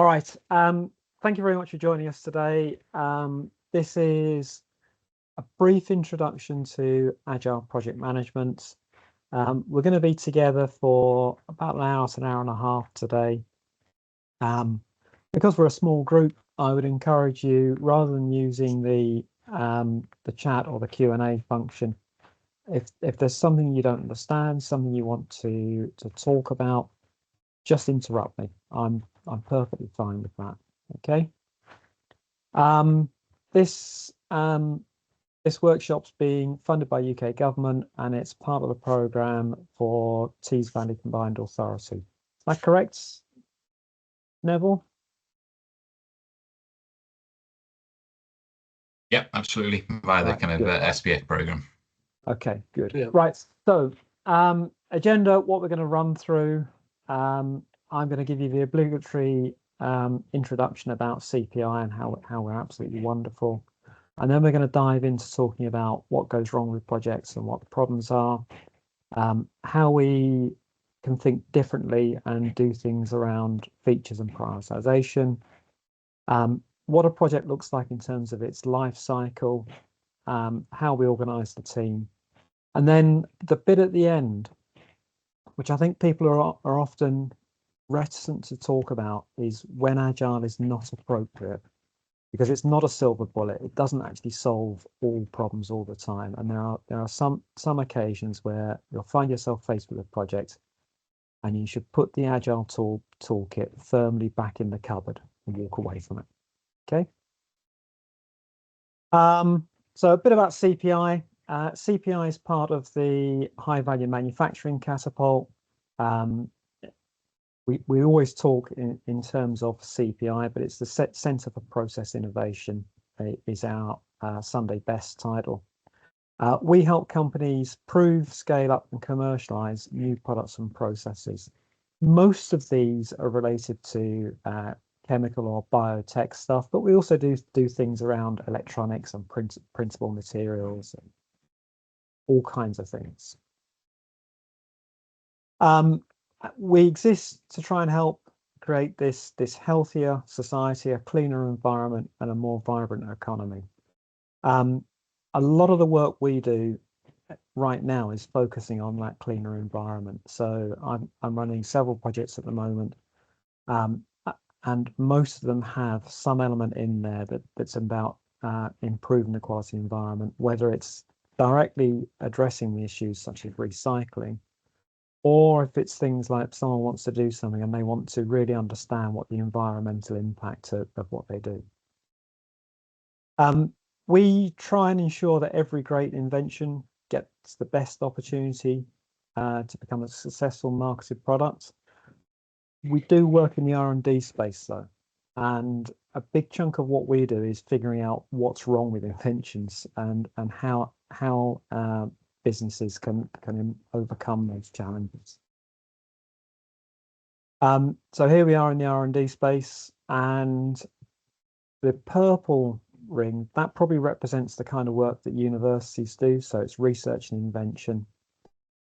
All right. Thank you very much for joining us today. This is a brief introduction to Agile Project Management. We're going to be together for about an hour to an hour and a half today. Because we're a small group, I would encourage you, rather than using the chat or the Q&A function, if there's something you don't understand, something you want to talk about, just interrupt me. I'm perfectly fine with that. Okay. This workshop's being funded by UK government, and it's part of the programme for Tees Valley Combined Authority. Is that correct, Neville? Yep, absolutely. Via the kind of SBF programme. Okay, good. Yeah. Right. So, agenda, what we're going to run through. I'm going to give you the obligatory introduction about CPI and how we're absolutely wonderful. And then we're going to dive into talking about what goes wrong with projects and what the problems are, how we can think differently and do things around features and prioritization, what a project looks like in terms of its life cycle, how we organize the team. And then the bit at the end, which I think people are often reticent to talk about, is when Agile is not appropriate, because it's not a silver bullet. It doesn't actually solve all problems all the time. And there are some occasions where you'll find yourself faced with a project and you should put the Agile toolkit firmly back in the cupboard and walk away from it. Okay. So a bit about CPI. CPI is part of the high value manufacturing catapult. We always talk in terms of CPI, but it's the Centre for Process Innovation is our Sunday best title. We help companies prove, scale up and commercialize new products and processes. Most of these are related to chemical or biotech stuff, but we also do things around electronics and printable materials and all kinds of things. We exist to try and help create this healthier society, a cleaner environment, and a more vibrant economy. A lot of the work we do right now is focusing on that cleaner environment. So I'm running several projects at the moment, and most of them have some element in there that's about improving the quality environment, whether it's directly addressing the issues such as recycling, or if it's things like someone wants to do something and they want to really understand what the environmental impact of what they do. We try and ensure that every great invention gets the best opportunity to become a successful marketed product. We do work in the R&D space though, and a big chunk of what we do is figuring out what's wrong with inventions and how businesses can overcome those challenges. So here we are in the R&D space, and the purple ring, that probably represents the kind of work that universities do. So it's research and invention.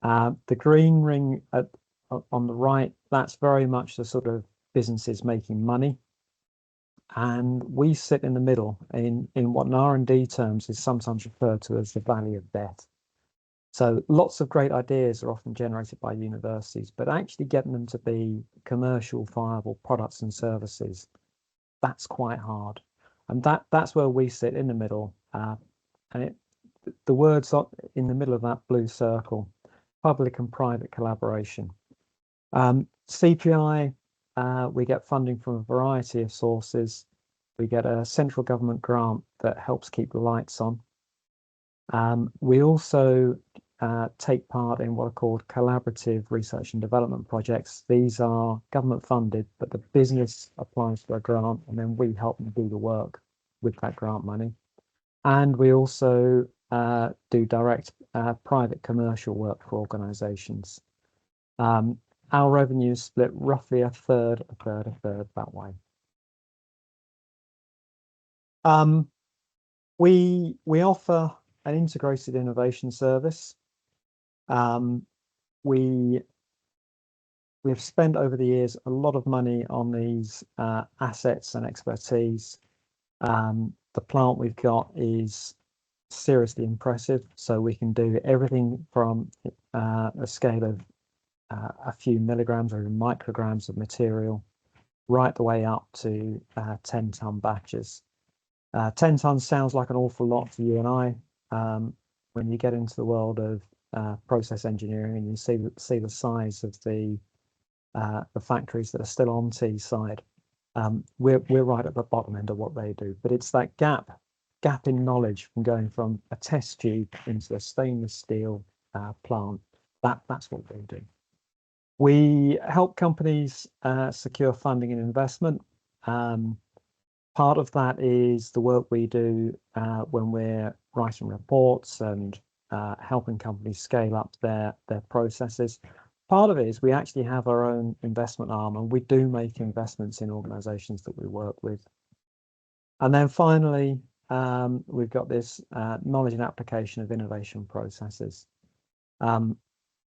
The green ring on the right, that's very much the sort of businesses making money. And we sit in the middle in what in R&D terms is sometimes referred to as the valley of death. So lots of great ideas are often generated by universities, but actually getting them to be commercial viable products and services, that's quite hard. And that's where we sit in the middle. And the words in the middle of that blue circle, public and private collaboration. CPI, we get funding from a variety of sources. We get a central government grant that helps keep the lights on. We also take part in what are called collaborative research and development projects. These are government funded, but the business applies for a grant and then we help them do the work with that grant money. And we also do direct private commercial work for organizations. Our revenue is split roughly a third that way. We offer an integrated innovation service. We we've spent over the years a lot of money on these assets and expertise. The plant we've got is seriously impressive, so we can do everything from a scale of a few milligrams or micrograms of material right the way up to 10-ton batches. 10 tons sounds like an awful lot to you and I. When you get into the world of process engineering and you see the size of the factories that are still on Teesside, we're right at the bottom end of what they do. But it's that gap in knowledge from going from a test tube into a stainless steel plant. That's what we do. We help companies secure funding and investment. Part of that is the work we do when we're writing reports and helping companies scale up their processes. Part of it is we actually have our own investment arm, and we do make investments in organizations that we work with. And then finally, we've got this knowledge and application of innovation processes.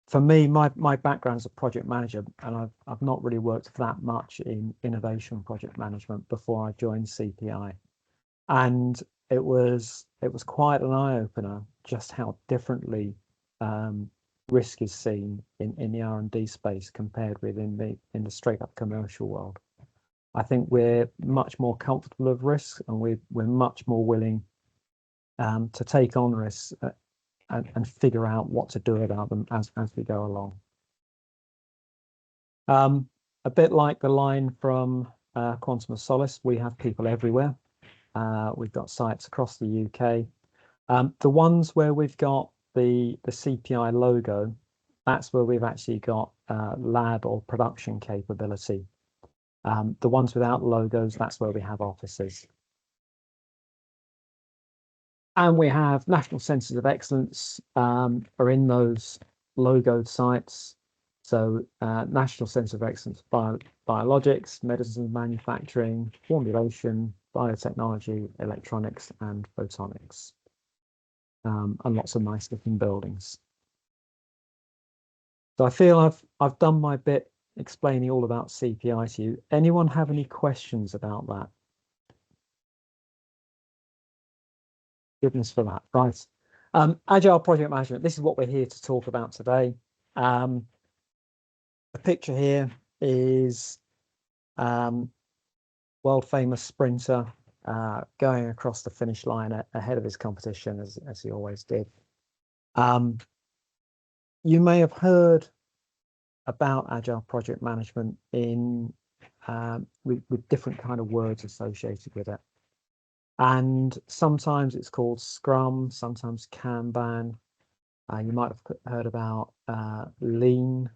For me, my background as a project manager, and I've not really worked that much in innovation project management before I joined CPI, and it was quite an eye-opener just how differently risk is seen in the R&D space compared with in the straight-up commercial world. I think we're much more comfortable of risk, and we're much more willing to take on risks and figure out what to do about them as we go along. A bit like the line from Quantum of Solace, we have people everywhere. We've got sites across the UK. The ones where we've got the CPI logo, that's where we've actually got lab or production capability. The ones without logos, that's where we have offices. And we have national centres of excellence are in those logoed sites. So national centre of excellence, biologics, medicines manufacturing, formulation, biotechnology, electronics, and photonics, and lots of nice looking buildings. So I feel I've done my bit explaining all about CPI to you. Anyone have any questions about that? Goodness for that, right. Agile project management, this is what we're here to talk about today. The picture here is world famous sprinter going across the finish line ahead of his competition, as he always did. You may have heard about Agile project management in with different kind of words associated with it. And sometimes it's called Scrum, sometimes Kanban. You might have heard about Lean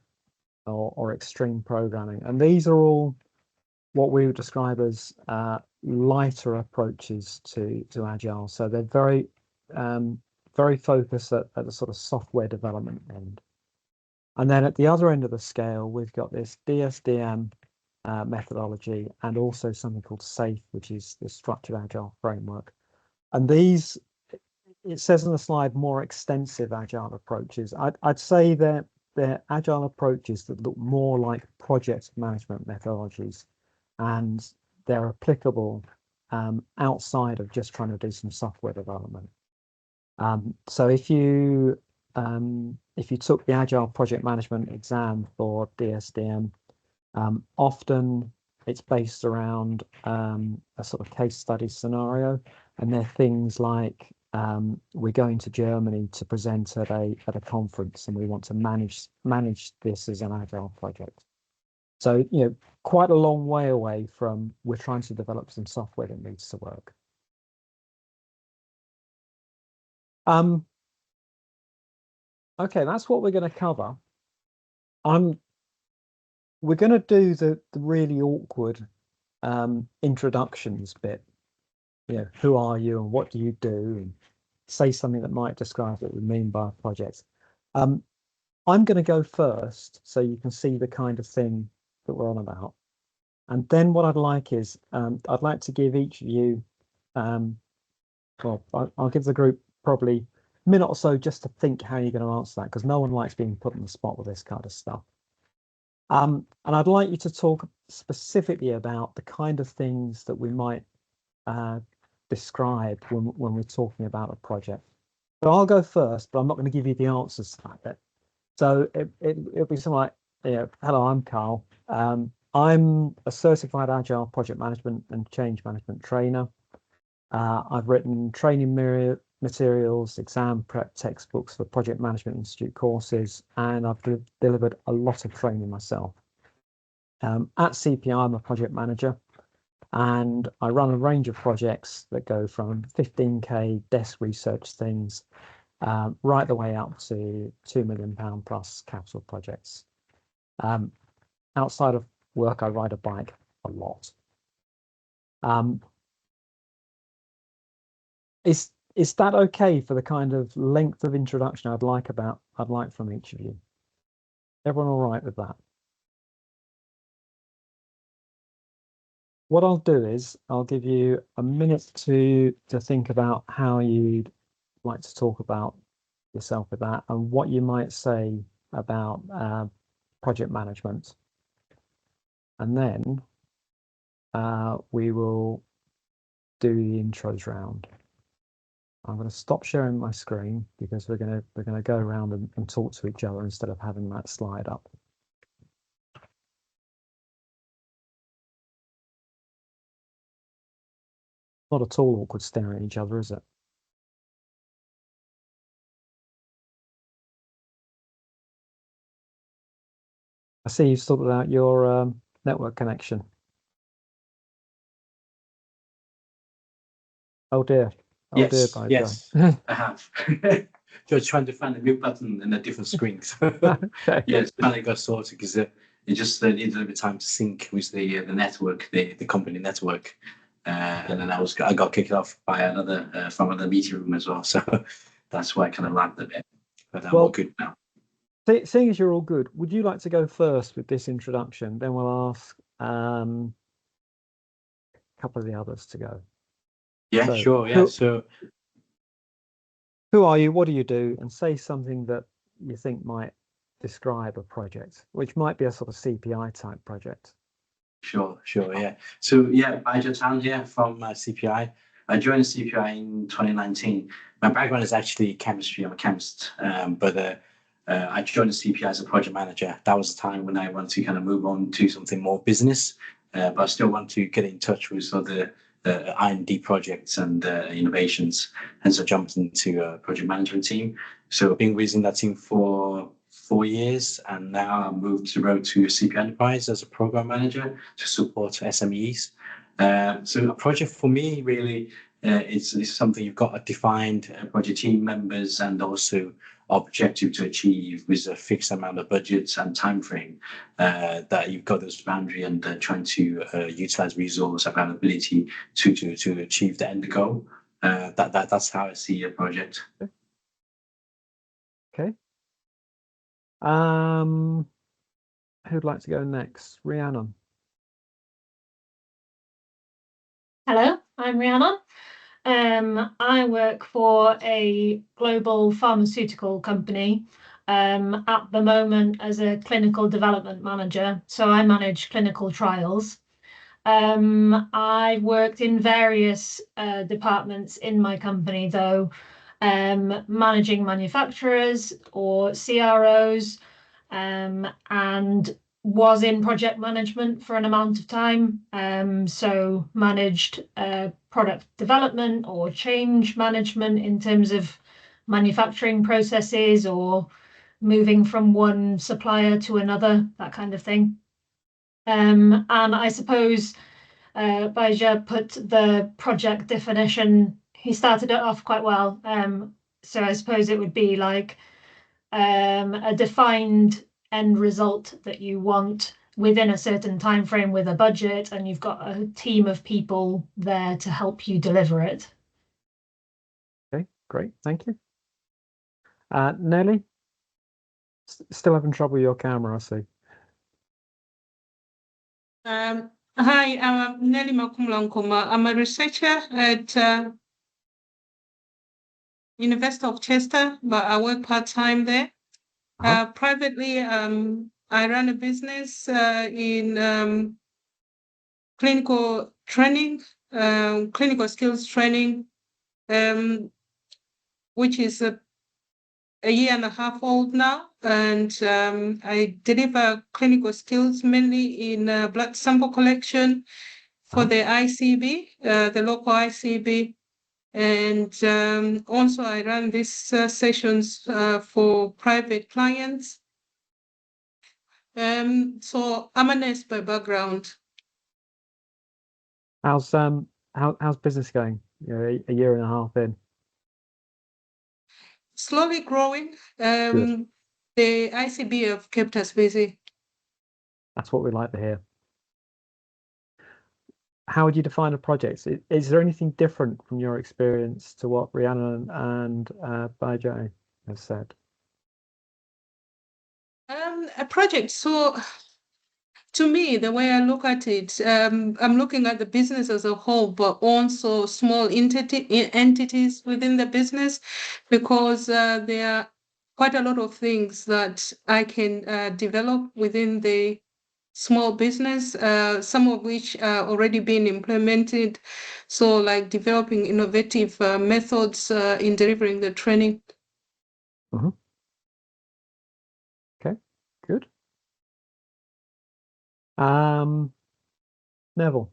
or extreme programming. And these are all what we would describe as lighter approaches to Agile. So they're very, very focused at the sort of software development end. And then at the other end of the scale, we've got this DSDM methodology, and also something called SAFe, which is the Structured Agile Framework. And these, it says on the slide, more extensive Agile approaches. I'd say they're Agile approaches that look more like project management methodologies, and they're applicable outside of just trying to do some software development. So if you took the Agile Project Management exam for DSDM, often it's based around a sort of case study scenario, and they're things like we're going to Germany to present at a conference, and we want to manage this as an Agile project. So quite a long way away from we're trying to develop some software that needs to work. Okay, that's what we're going to cover. We're going to do the really awkward introductions bit. Who are you and what do you do, and say something that might describe what we mean by a project. I'm going to go first so you can see the kind of thing that we're on about. And then what I'd like is, I'd like to give each of you, well, I'll give the group probably a minute or so just to think how you're going to answer that, because no one likes being put on the spot with this kind of stuff. And I'd like you to talk specifically about the kind of things that we might describe when we're talking about a project. So I'll go first, but I'm not going to give you the answers to that bit. So it'll be something like, hello, I'm Carl. I'm a certified Agile Project Management and Change Management trainer. I've written training materials, exam prep textbooks for Project Management Institute courses, and I've delivered a lot of training myself. At CPI, I'm a project manager, and I run a range of projects that go from 15K desk research things right the way up to £2 million plus capital projects. Outside of work, I ride a bike a lot. Is that okay for the kind of length of introduction I'd like from each of you? Everyone all right with that? What I'll do is I'll give you a minute to think about how you'd like to talk about yourself with that and what you might say about project management. And then we will do the intros round. I'm going to stop sharing my screen because we're going to go around and talk to each other instead of having that slide up. Not at all awkward staring at each other, is it? I see you've sorted out your network connection. Oh dear. Oh yes, dear, yes, I have. Just trying to find a mute button in a different screen. Okay. Yes, finally got sorted because it just needed a little bit of time to sync with the network, the company network, and then I got kicked off by another from another meeting room as well. So that's why I kind of lagged a bit. But I'm all good now. Seeing as you're all good, would you like to go first with this introduction? Then we'll ask a couple of the others to go. Yeah, sure. Yeah. So who are you? What do you do? And say something that you think might describe a project, which might be a sort of CPI type project. Sure. Yeah. So yeah, Baja Town here from CPI. I joined CPI in 2019. My background is actually chemistry. I'm a chemist, but I joined the CPI as a project manager. That was the time when I wanted to kind of move on to something more business, but I still want to get in touch with the R&D projects and innovations. Hence, I jumped into a project management team. So I've been within that team for 4 years, and now I moved to CPI Enterprise as a program manager to support SMEs. So a project for me really is something you've got a defined project team members and also objective to achieve with a fixed amount of budgets and time frame, that you've got this boundary and trying to utilize resource availability to achieve the end goal. That's how I see a project. Okay. Who'd like to go next? Rhiannon. Hello, I'm Rhiannon. I work for a global pharmaceutical company at the moment as a clinical development manager. So I manage clinical trials. I've worked in various departments in my company, though, managing manufacturers or CROs, and was in project management for an amount of time. So managed product development or change management in terms of manufacturing processes or moving from one supplier to another, that kind of thing. And I suppose Baja put the project definition, he started it off quite well. So I suppose it would be like a defined end result that you want within a certain time frame with a budget, and you've got a team of people there to help you deliver it. Okay, great, thank you. Nelly, still having trouble with your camera, I see. Hi, I'm Nelly Makumlankoma. I'm a researcher at University of Chester, but I work part-time there. Privately, I'm I run a business in clinical training, clinical skills training, which is a year and a half old now. And I deliver clinical skills mainly in blood sample collection for the ICB, the local ICB. And also I run these sessions for private clients. So I'm a nurse by background. How's business going? A year and a half in. Slowly growing. Good. The ICB have kept us busy. That's what we like to hear. How would you define a project? Is there anything different from your experience to what Rhiannon and Bajay have said? A project. So to me, the way I look at it, I'm looking at the business as a whole, but also small entities within the business, because there are quite a lot of things that I can develop within the small business, some of which are already being implemented. So like developing innovative methods in delivering the training. Mm-hmm. Okay, good. Neville.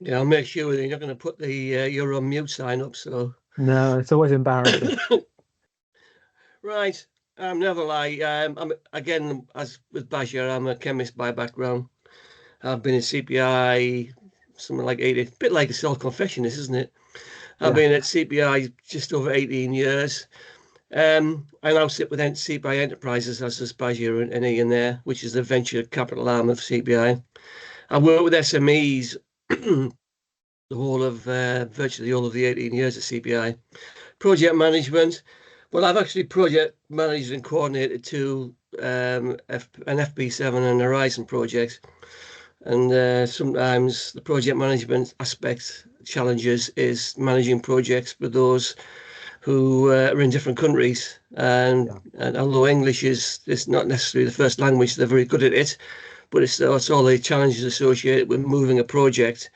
Yeah, I'll make sure that you're not going to put the you're on mute sign up. So no, it's always embarrassing. Right, Neville. I'm again, as with Bashir, I'm a chemist by background. I've been in CPI something like 80, a bit like a self-confession, isn't it? I've been at CPI just over 18 years. I now sit with CPI Enterprises, as does Bashir and Ian there, which is the venture capital arm of CPI. I work with SMEs the whole of virtually all of the 18 years at CPI. Project management. Well, I've actually project managed and coordinated two an FP7 and Horizon projects. And sometimes the project management aspect challenges is managing projects with those who are in different countries. And although English is not necessarily the first language, they're very good at it. But it's all the challenges associated with moving a project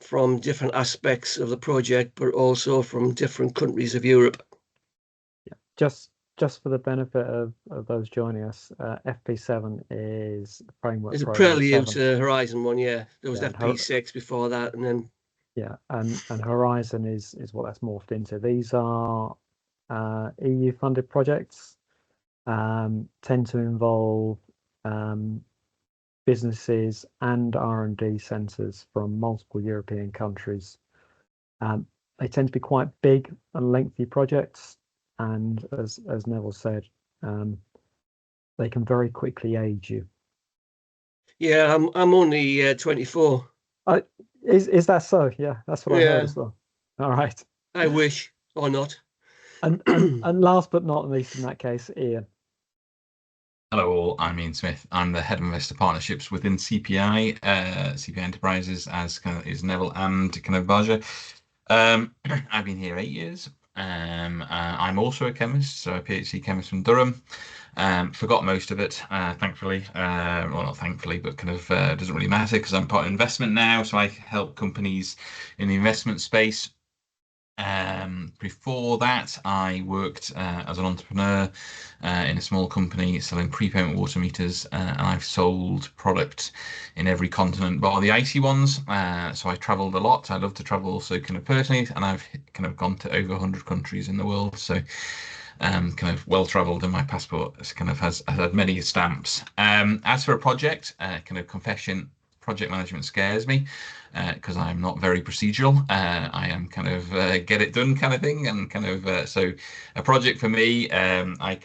from different aspects of the project, but also from different countries of Europe. Yeah, just for the benefit of those joining us, FP7 is a framework. It's a prelude to Horizon 1, yeah. There was FP6 before that, and then and Horizon is what that's morphed into. These are EU funded projects, tend to involve businesses and R&D centres from multiple European countries. They tend to be quite big and lengthy projects, and as Neville said, they can very quickly age you. Yeah, I'm only 24. Is that so? Yeah, that's what I heard as well. All right. I wish, or not. And last but not least, in that case, Ian. Hello all, I'm Ian Smith. I'm the head of investor partnerships within CPI, CPI Enterprises, as is Neville and Baja. I've been here 8 years. I'm also a chemist, so a PhD chemist from Durham. Forgot most of it, thankfully. Well, not thankfully, but doesn't really matter because I'm part of investment now. So I help companies in the investment space. Before that, I worked as an entrepreneur in a small company selling prepayment water meters, and I've sold product in every continent bar the icy ones. So I travelled a lot. I love to travel also personally, and I've gone to over 100 countries in the world. So well travelled, and my passport has had many stamps. As for a project, confession, project management scares me because I'm not very procedural. I am get it done kind of thing, and so a project for me, I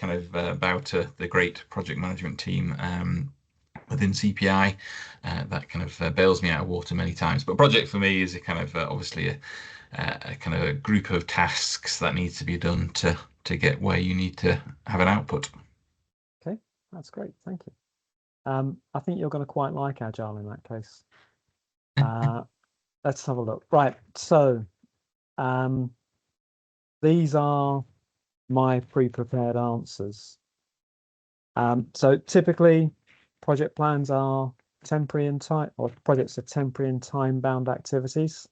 bow to the great project management team within CPI that bails me out of water many times. But project for me is a obviously a group of tasks that needs to be done to get where you need to have an output. Okay, that's great. Thank you. I think you're going to quite like Agile in that case. Let's have a look. Right, so these are my pre-prepared answers. So typically project plans are temporary in time, or projects are temporary and time-bound activities.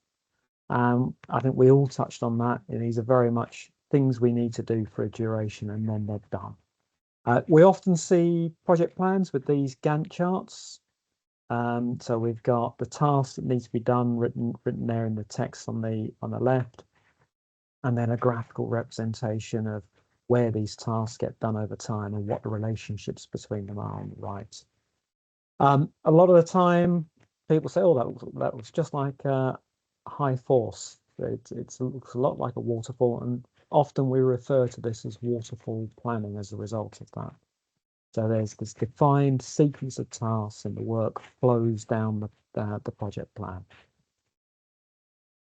I think we all touched on that. And these are very much things we need to do for a duration, and then they're done. We often see project plans with these Gantt charts. So we've got the tasks that need to be done written there in the text on the left, and then a graphical representation of where these tasks get done over time and what the relationships between them are on the right. A lot of the time, people say, "Oh, that looks just like high force." It looks a lot like a waterfall, and often we refer to this as waterfall planning as a result of that. So there's this defined sequence of tasks, and the work flows down the project plan.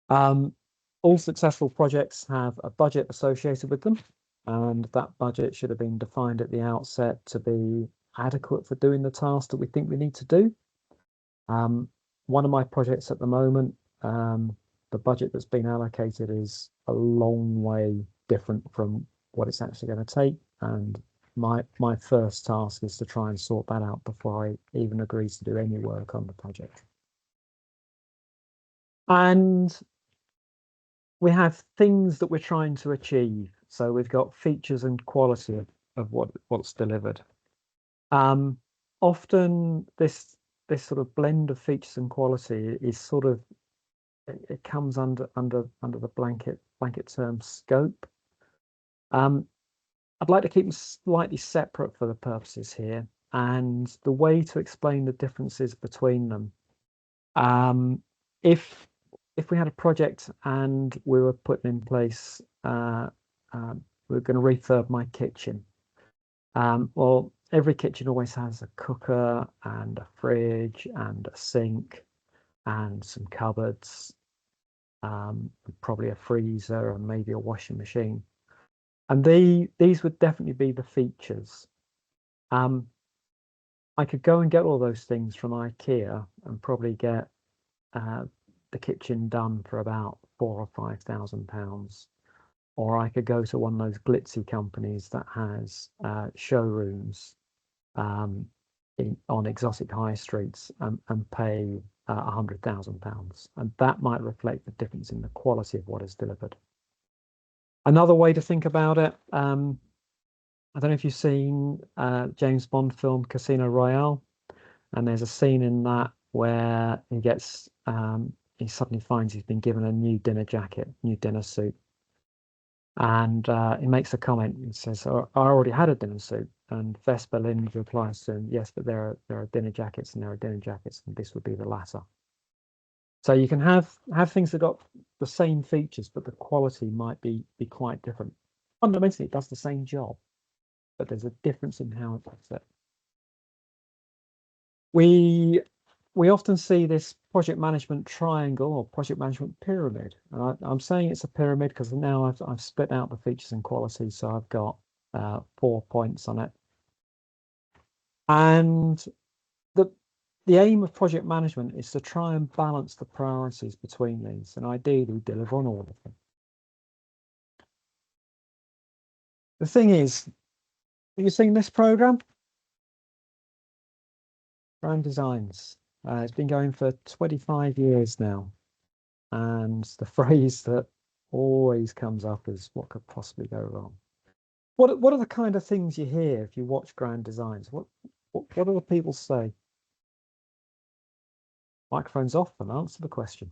All successful projects have a budget associated with them, and that budget should have been defined at the outset to be adequate for doing the task that we think we need to do. One of my projects at the moment, the budget that's been allocated is a long way different from what it's actually going to take, and my first task is to try and sort that out before I even agree to do any work on the project. And we have things that we're trying to achieve. So we've got features and quality of what's delivered. Often this sort of blend of features and quality is sort of, it comes under the blanket term scope. I'd like to keep them slightly separate for the purposes here, and the way to explain the differences between them. If we had a project and we were putting in place, we were going to refurb my kitchen. Well, every kitchen always has a cooker and a fridge and a sink and some cupboards, probably a freezer and maybe a washing machine. And these would definitely be the features. I could go and get all those things from IKEA and probably get the kitchen done for about £4,000 or £5,000. Or I could go to one of those glitzy companies that has showrooms on exotic high streets and pay £100,000. And that might reflect the difference in the quality of what is delivered. Another way to think about it, I don't know if you've seen James Bond film Casino Royale, and there's a scene in that where he gets, he suddenly finds he's been given a new dinner jacket, new dinner suit. And he makes a comment and says, "Oh, I already had a dinner suit." And Vesper Lynd replies to him, "Yes, but there are dinner jackets and there are dinner jackets, and this would be the latter." So you can have things that got the same features, but the quality might be quite different. Fundamentally, it does the same job, but there's a difference in how it does it. We often see this project management triangle or project management pyramid. And I'm saying it's a pyramid because now I've split out the features and quality, so I've got 4 points on it. And the aim of project management is to try and balance the priorities between these and ideally deliver on all of them. The thing is, have you seen this program? Grand Designs. It's been going for 25 years now. And the phrase that always comes up is what could possibly go wrong. What are the kind of things you hear if you watch Grand Designs? What do the people say? Microphone's off and answer the question.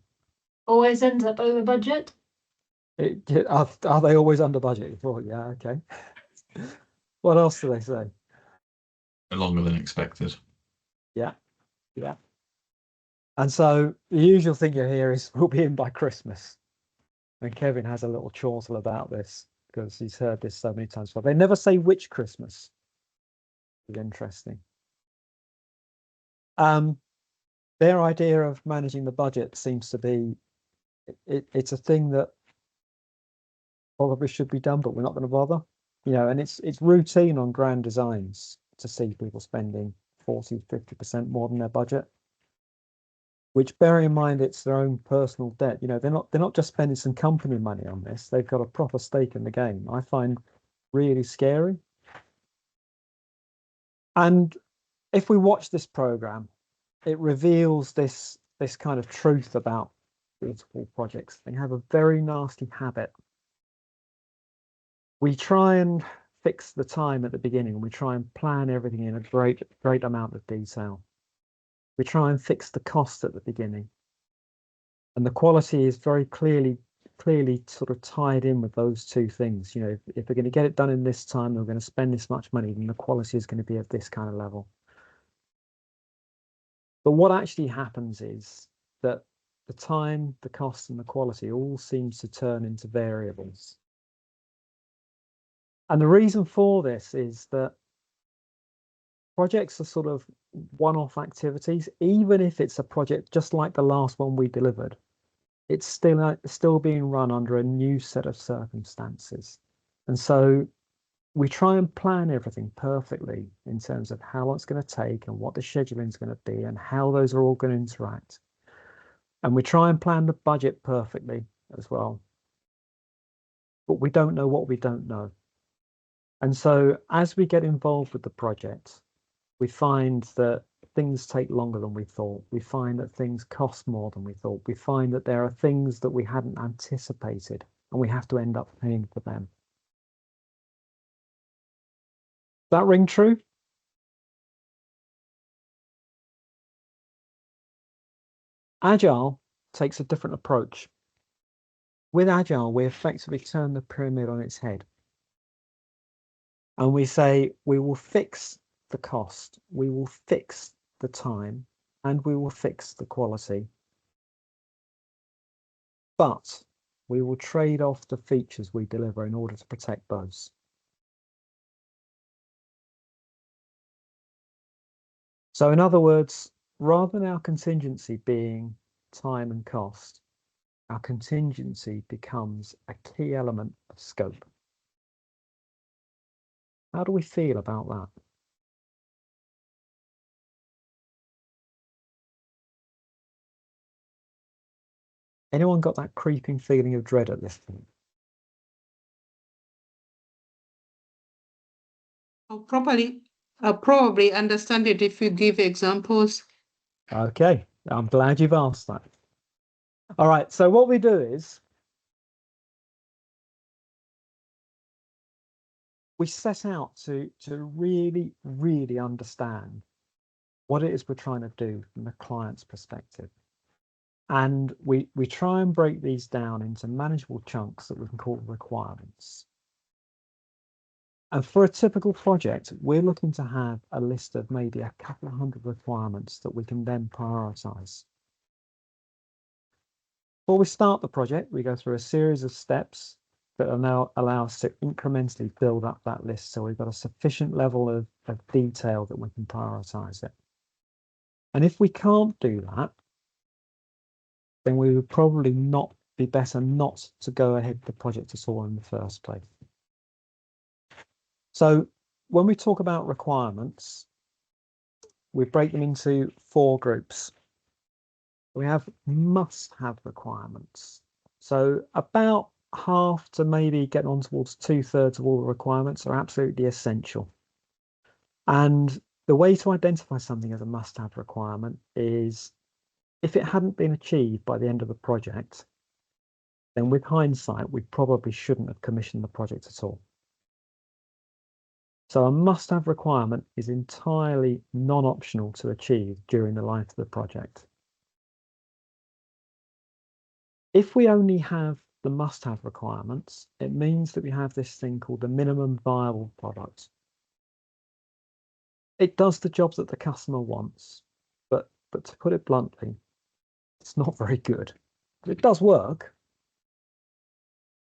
Always ends up over budget. Are they always under budget? Oh, yeah, okay. What else do they say? Longer than expected. Yeah. And so the usual thing you hear is we'll be in by Christmas. And Kevin has a little chortle about this because he's heard this so many times. But they never say which Christmas. It's interesting. Their idea of managing the budget seems to be it's a thing that probably should be done, but we're not going to bother. And it's routine on Grand Designs to see people spending 40-50% more than their budget. Which, bearing in mind, it's their own personal debt. They're not just spending some company money on this. They've got a proper stake in the game. I find really scary. And if we watch this program, it reveals this kind of truth about waterfall projects. They have a very nasty habit. We try and fix the time at the beginning. We try and plan everything in a great amount of detail. We try and fix the cost at the beginning. And the quality is very clearly sort of tied in with those two things. You know, if we're going to get it done in this time, we're going to spend this much money, then the quality is going to be at this kind of level. But what actually happens is that the time, the cost, and the quality all seems to turn into variables. And the reason for this is that projects are sort of one-off activities. Even if it's a project just like the last one we delivered, it's still being run under a new set of circumstances. And so we try and plan everything perfectly in terms of how long it's going to take and what the scheduling is going to be and how those are all going to interact. And we try and plan the budget perfectly as well. But we don't know what we don't know. And so as we get involved with the project, we find that things take longer than we thought. We find that things cost more than we thought. We find that there are things that we hadn't anticipated and we have to end up paying for them. That ring true? Agile takes a different approach. With Agile, we effectively turn the pyramid on its head. And we say, we will fix the cost, we will fix the time, and we will fix the quality. But we will trade off the features we deliver in order to protect those. So in other words, rather than our contingency being time and cost, our contingency becomes a key element of scope. How do we feel about that? Anyone got that creeping feeling of dread at this point? I'll probably understand it if you give examples. Okay, I'm glad you've asked that. All right, so what we do is we set out to really, really understand what it is we're trying to do from the client's perspective. And we try and break these down into manageable chunks that we can call requirements. And for a typical project, we're looking to have a list of maybe a couple of hundred requirements that we can then prioritize. Before we start the project, we go through a series of steps that will now allow us to incrementally build up that list. So we've got a sufficient level of detail that we can prioritize it. And if we can't do that, then we would probably not be better not to go ahead with the project at all in the first place. So when we talk about requirements, we break them into 4 groups. We have must-have requirements. So about half to maybe getting on towards 2/3 of all the requirements are absolutely essential. And the way to identify something as a must-have requirement is if it hadn't been achieved by the end of the project, then with hindsight, we probably shouldn't have commissioned the project at all. So a must-have requirement is entirely non-optional to achieve during the life of the project. If we only have the must-have requirements, it means that we have this thing called the minimum viable product. It does the jobs that the customer wants, but to put it bluntly, it's not very good. But it does work.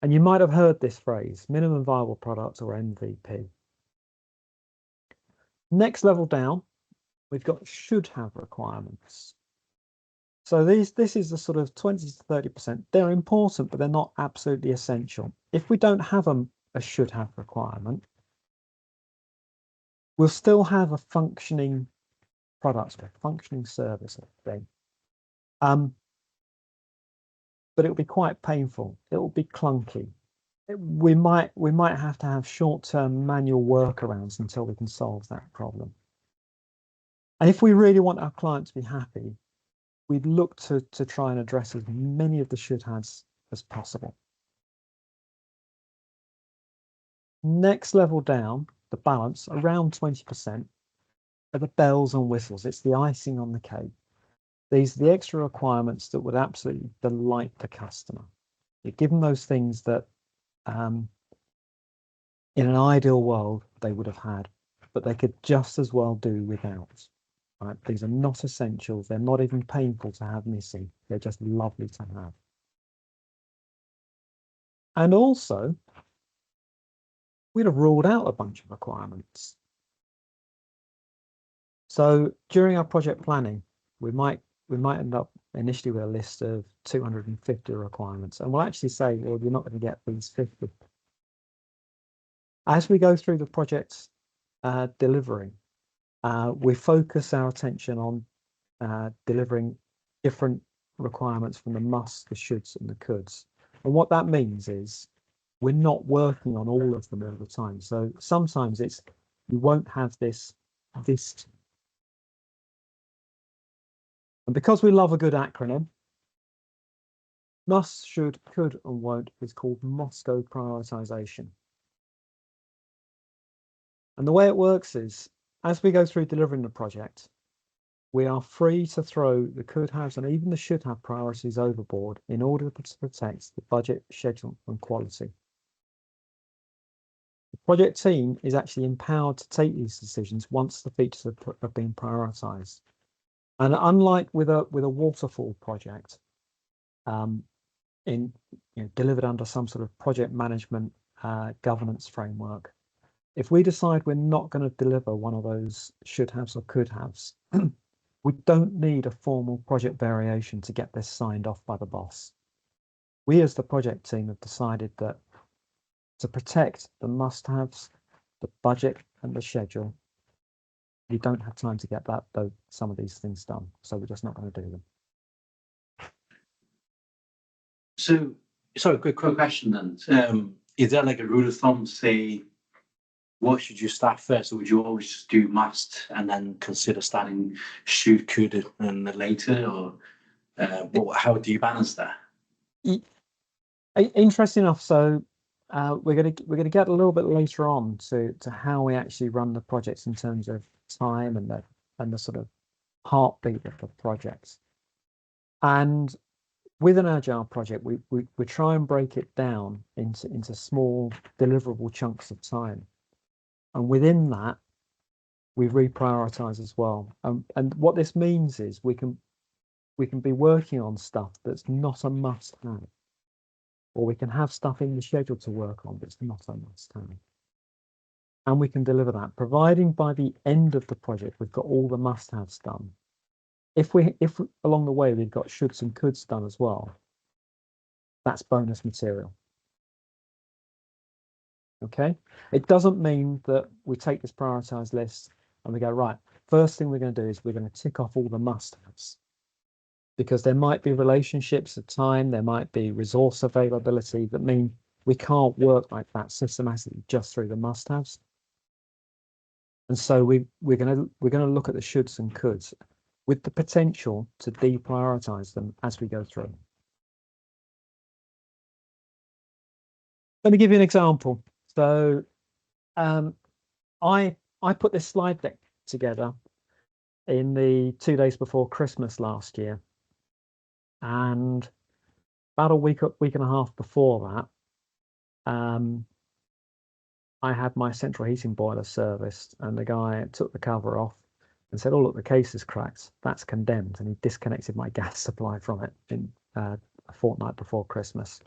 And you might have heard this phrase, minimum viable product or MVP. Next level down, we've got should have requirements. So this is the sort of 20 to 30%. They're important, but they're not absolutely essential. If we don't have a should have requirement, we'll still have a functioning product, a functioning service thing. But it'll be quite painful. It'll be clunky. we might have to have short-term manual workarounds until we can solve that problem. And if we really want our client to be happy, we'd look to try and address as many of the should-haves as possible. Next level down, the balance, around 20%, are the bells and whistles. It's the icing on the cake. These are the extra requirements that would absolutely delight the customer. You give them those things that in an ideal world they would have had, but they could just as well do without. Right? These are not essentials. They're not even painful to have missing. They're just lovely to have. And also, we'd have ruled out a bunch of requirements. So during our project planning, we might end up initially with a list of 250 requirements, and we'll actually say, well, you're not going to get these 50. As we go through the project delivering, we focus our attention on delivering different requirements from the musts, the shoulds, and the coulds. And what that means is we're not working on all of them all the time. So sometimes it's you won't have this. And because we love a good acronym, must, should, could, and won't is called Moscow prioritization. And the way it works is, as we go through delivering the project, we are free to throw the could haves and even the should have priorities overboard in order to protect the budget, schedule, and quality. The project team is actually empowered to take these decisions once the features have been prioritized. And unlike with a waterfall project, delivered under some sort of project management governance framework, if we decide we're not going to deliver one of those should haves or could haves, we don't need a formal project variation to get this signed off by the boss. We as the project team have decided that to protect the must-haves, the budget and the schedule, we don't have time to get some of these things done. So we're just not going to do them. So, sorry, quick question then. Is there like a rule of thumb to say, what should you start first? Or would you always just do must and then consider starting should, could, and later? Or how do you balance that? Interesting enough. So we're gonna get a little bit later on to how we actually run the projects in terms of time and the sort of heartbeat of the projects. And with an agile project, we try and break it down into small deliverable chunks of time. And within that, we reprioritize as well. And what this means is we can be working on stuff that's not a must-have, or we can have stuff in the schedule to work on that's not a must-have. And we can deliver that, providing by the end of the project we've got all the must-haves done. If along the way we've got shoulds and coulds done as well, that's bonus material. Okay, it doesn't mean that we take this prioritized list and we go, right, first thing we're going to do is we're going to tick off all the must-haves, because there might be relationships of time, there might be resource availability that mean we can't work like that systematically just through the must-haves. And so we're going to look at the shoulds and coulds with the potential to deprioritize them as we go through. Let me give you an example. So I put this slide deck together in the 2 days before Christmas last year, and about a week and a half before that, I had my central heating boiler serviced, and the guy took the cover off and said, "Oh, look, the case is cracked. That's condemned," and he disconnected my gas supply from it in a fortnight before Christmas.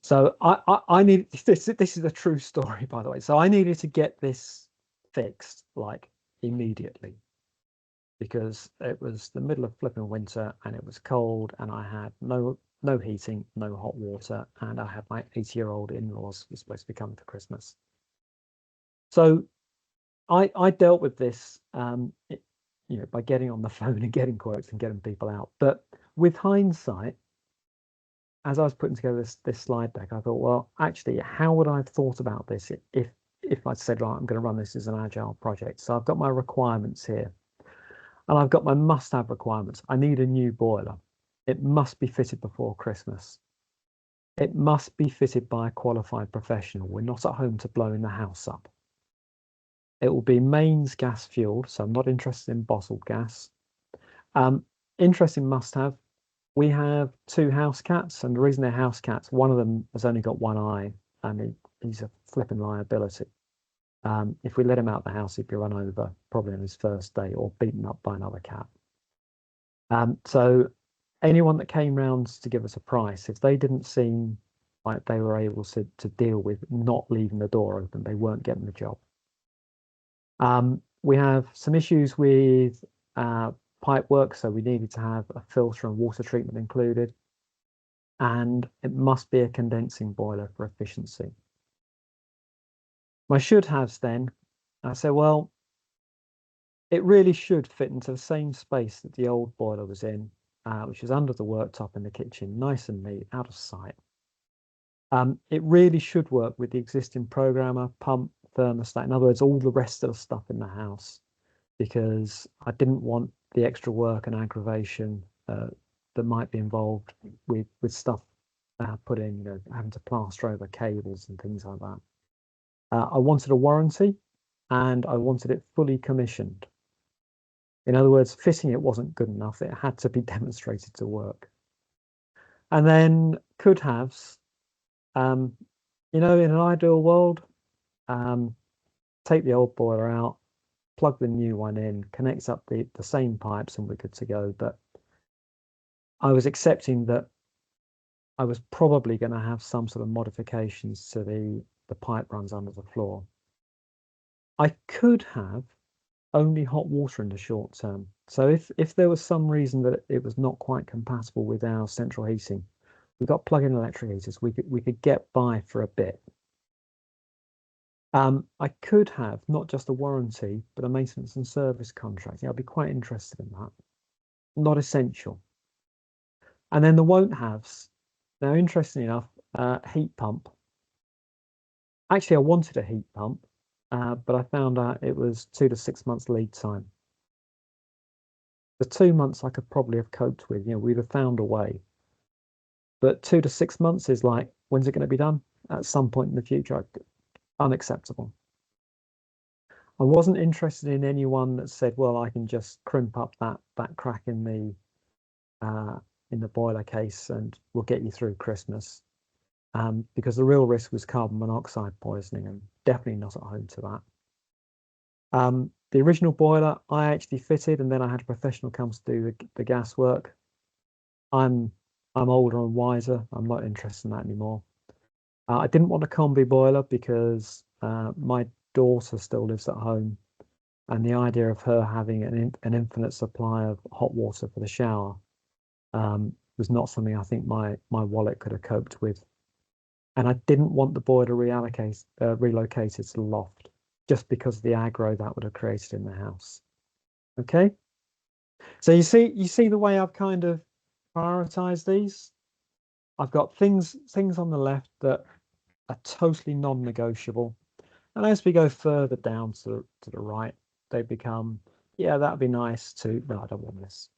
So I need this is a true story, by the way. So I needed to get this fixed like immediately, because it was the middle of flipping winter and it was cold and I had no heating, no hot water, and I had my 80-year-old in-laws who were supposed to be coming for Christmas. So I dealt with this by getting on the phone and getting quotes and getting people out. But with hindsight, as I was putting together this slide deck, I thought, well, actually, how would I have thought about this if I'd said, right, I'm going to run this as an agile project? So I've got my requirements here, and I've got my must-have requirements. I need a new boiler. It must be fitted before Christmas. It must be fitted by a qualified professional. We're not at home to blowing the house up. It will be mains gas fueled, so I'm not interested in bottled gas. Interesting must-have. We have 2 house cats, and the reason they're house cats, one of them has only got one eye, and he's a flipping liability. If we let him out the house, he'd be run over probably on his first day or beaten up by another cat. So anyone that came round to give us a price, if they didn't seem like they were able to deal with not leaving the door open, they weren't getting the job. We have some issues with pipe work, so we needed to have a filter and water treatment included, and it must be a condensing boiler for efficiency. My should-haves then, I said, well, it really should fit into the same space that the old boiler was in, which is under the worktop in the kitchen, nice and neat, out of sight. It really should work with the existing programmer, pump, thermostat, in other words, all the rest of the stuff in the house, because I didn't want the extra work and aggravation that might be involved with stuff put in, you know, having to plaster over cables and things like that. I wanted a warranty, and I wanted it fully commissioned. In other words, fitting it wasn't good enough. It had to be demonstrated to work. And then could-haves, you know, in an ideal world, take the old boiler out, plug the new one in, connect up the same pipes, and we're good to go. But I was accepting that I was probably going to have some sort of modifications to the pipe runs under the floor. I could have only hot water in the short term. So if there was some reason that it was not quite compatible with our central heating, we've got plug-in electric heaters. We could get by for a bit. I could have not just a warranty, but a maintenance and service contract. Yeah, I'd be quite interested in that. Not essential. And then the won't haves. Now, interestingly enough, heat pump. Actually, I wanted a heat pump, but I found out it was 2 to 6 months lead time. The 2 months I could probably have coped with, you know, we'd have found a way. But 2 to 6 months is like, when's it going to be done? At some point in the future, unacceptable. I wasn't interested in anyone that said, well, I can just crimp up that crack in the boiler case and we'll get you through Christmas. Because the real risk was carbon monoxide poisoning, and definitely not at home to that. The original boiler I actually fitted, and then I had a professional come to do the gas work. I'm older and wiser. I'm not interested in that anymore. I didn't want a combi boiler because my daughter still lives at home, and the idea of her having an infinite supply of hot water for the shower was not something I think my wallet could have coped with. And I didn't want the boiler relocated to the loft, just because of the aggro that would have created in the house. Okay, so you see the way I've kind of prioritized these. I've got things on the left that are totally non-negotiable, and as we go further down to the right, they become, yeah, that'd be nice too. No, I don't want this.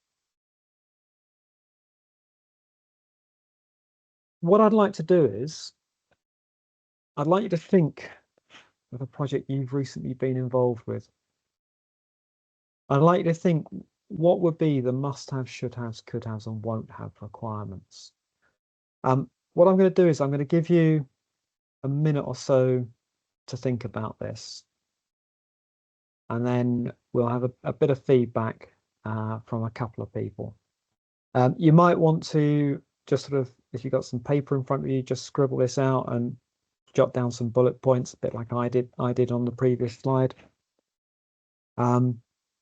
What I'd like to do is, I'd like you to think of a project you've recently been involved with. I'd like you to think, what would be the must-have, should-haves, could-haves, and won't-have requirements? What I'm going to do is I'm going to give you a minute or so to think about this, and then we'll have a bit of feedback from a couple of people. You might want to just sort of, if you've got some paper in front of you, just scribble this out and jot down some bullet points, a bit like I did on the previous slide.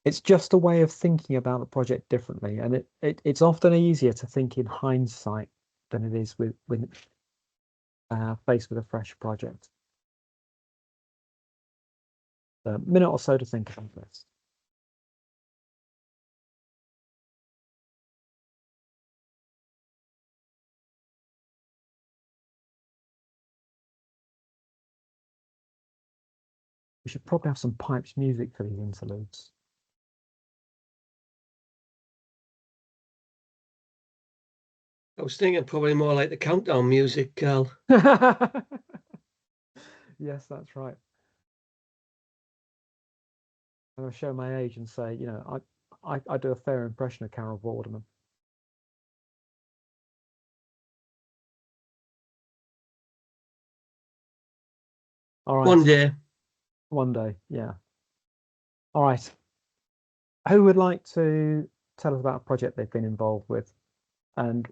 It's just a way of thinking about the project differently, and it's often easier to think in hindsight than it is with faced with a fresh project. A minute or so to think about this. We should probably have some pipes music for these interludes. I was thinking probably more like the countdown music, Cal. Yes, that's right. I'm going to show my age and say, you know, I do a fair impression of Carol Vorderman. All right. One day. One day, yeah. All right. Who would like to tell us about a project they've been involved with and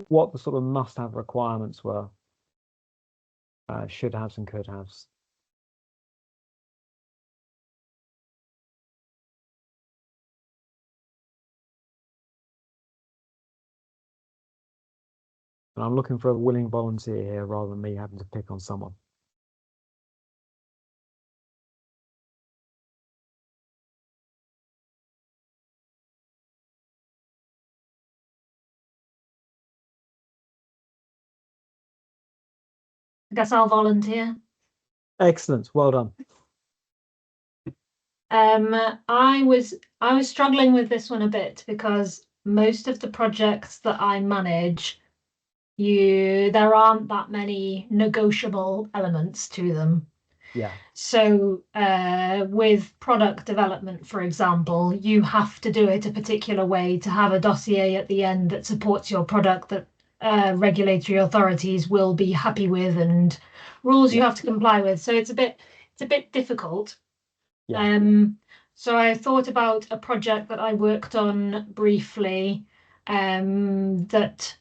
what the sort of must-have requirements were, should-haves and could-haves? And I'm looking for a willing volunteer here rather than me having to pick on someone. I guess I'll volunteer. Excellent. Well done. I was struggling with this one a bit because most of the projects that I manage, there aren't that many negotiable elements to them. Yeah. So with product development, for example, you have to do it a particular way to have a dossier at the end that supports your product that regulatory authorities will be happy with and rules you have to comply with. So it's a bit difficult. Yeah. So I thought about a project that I worked on briefly, that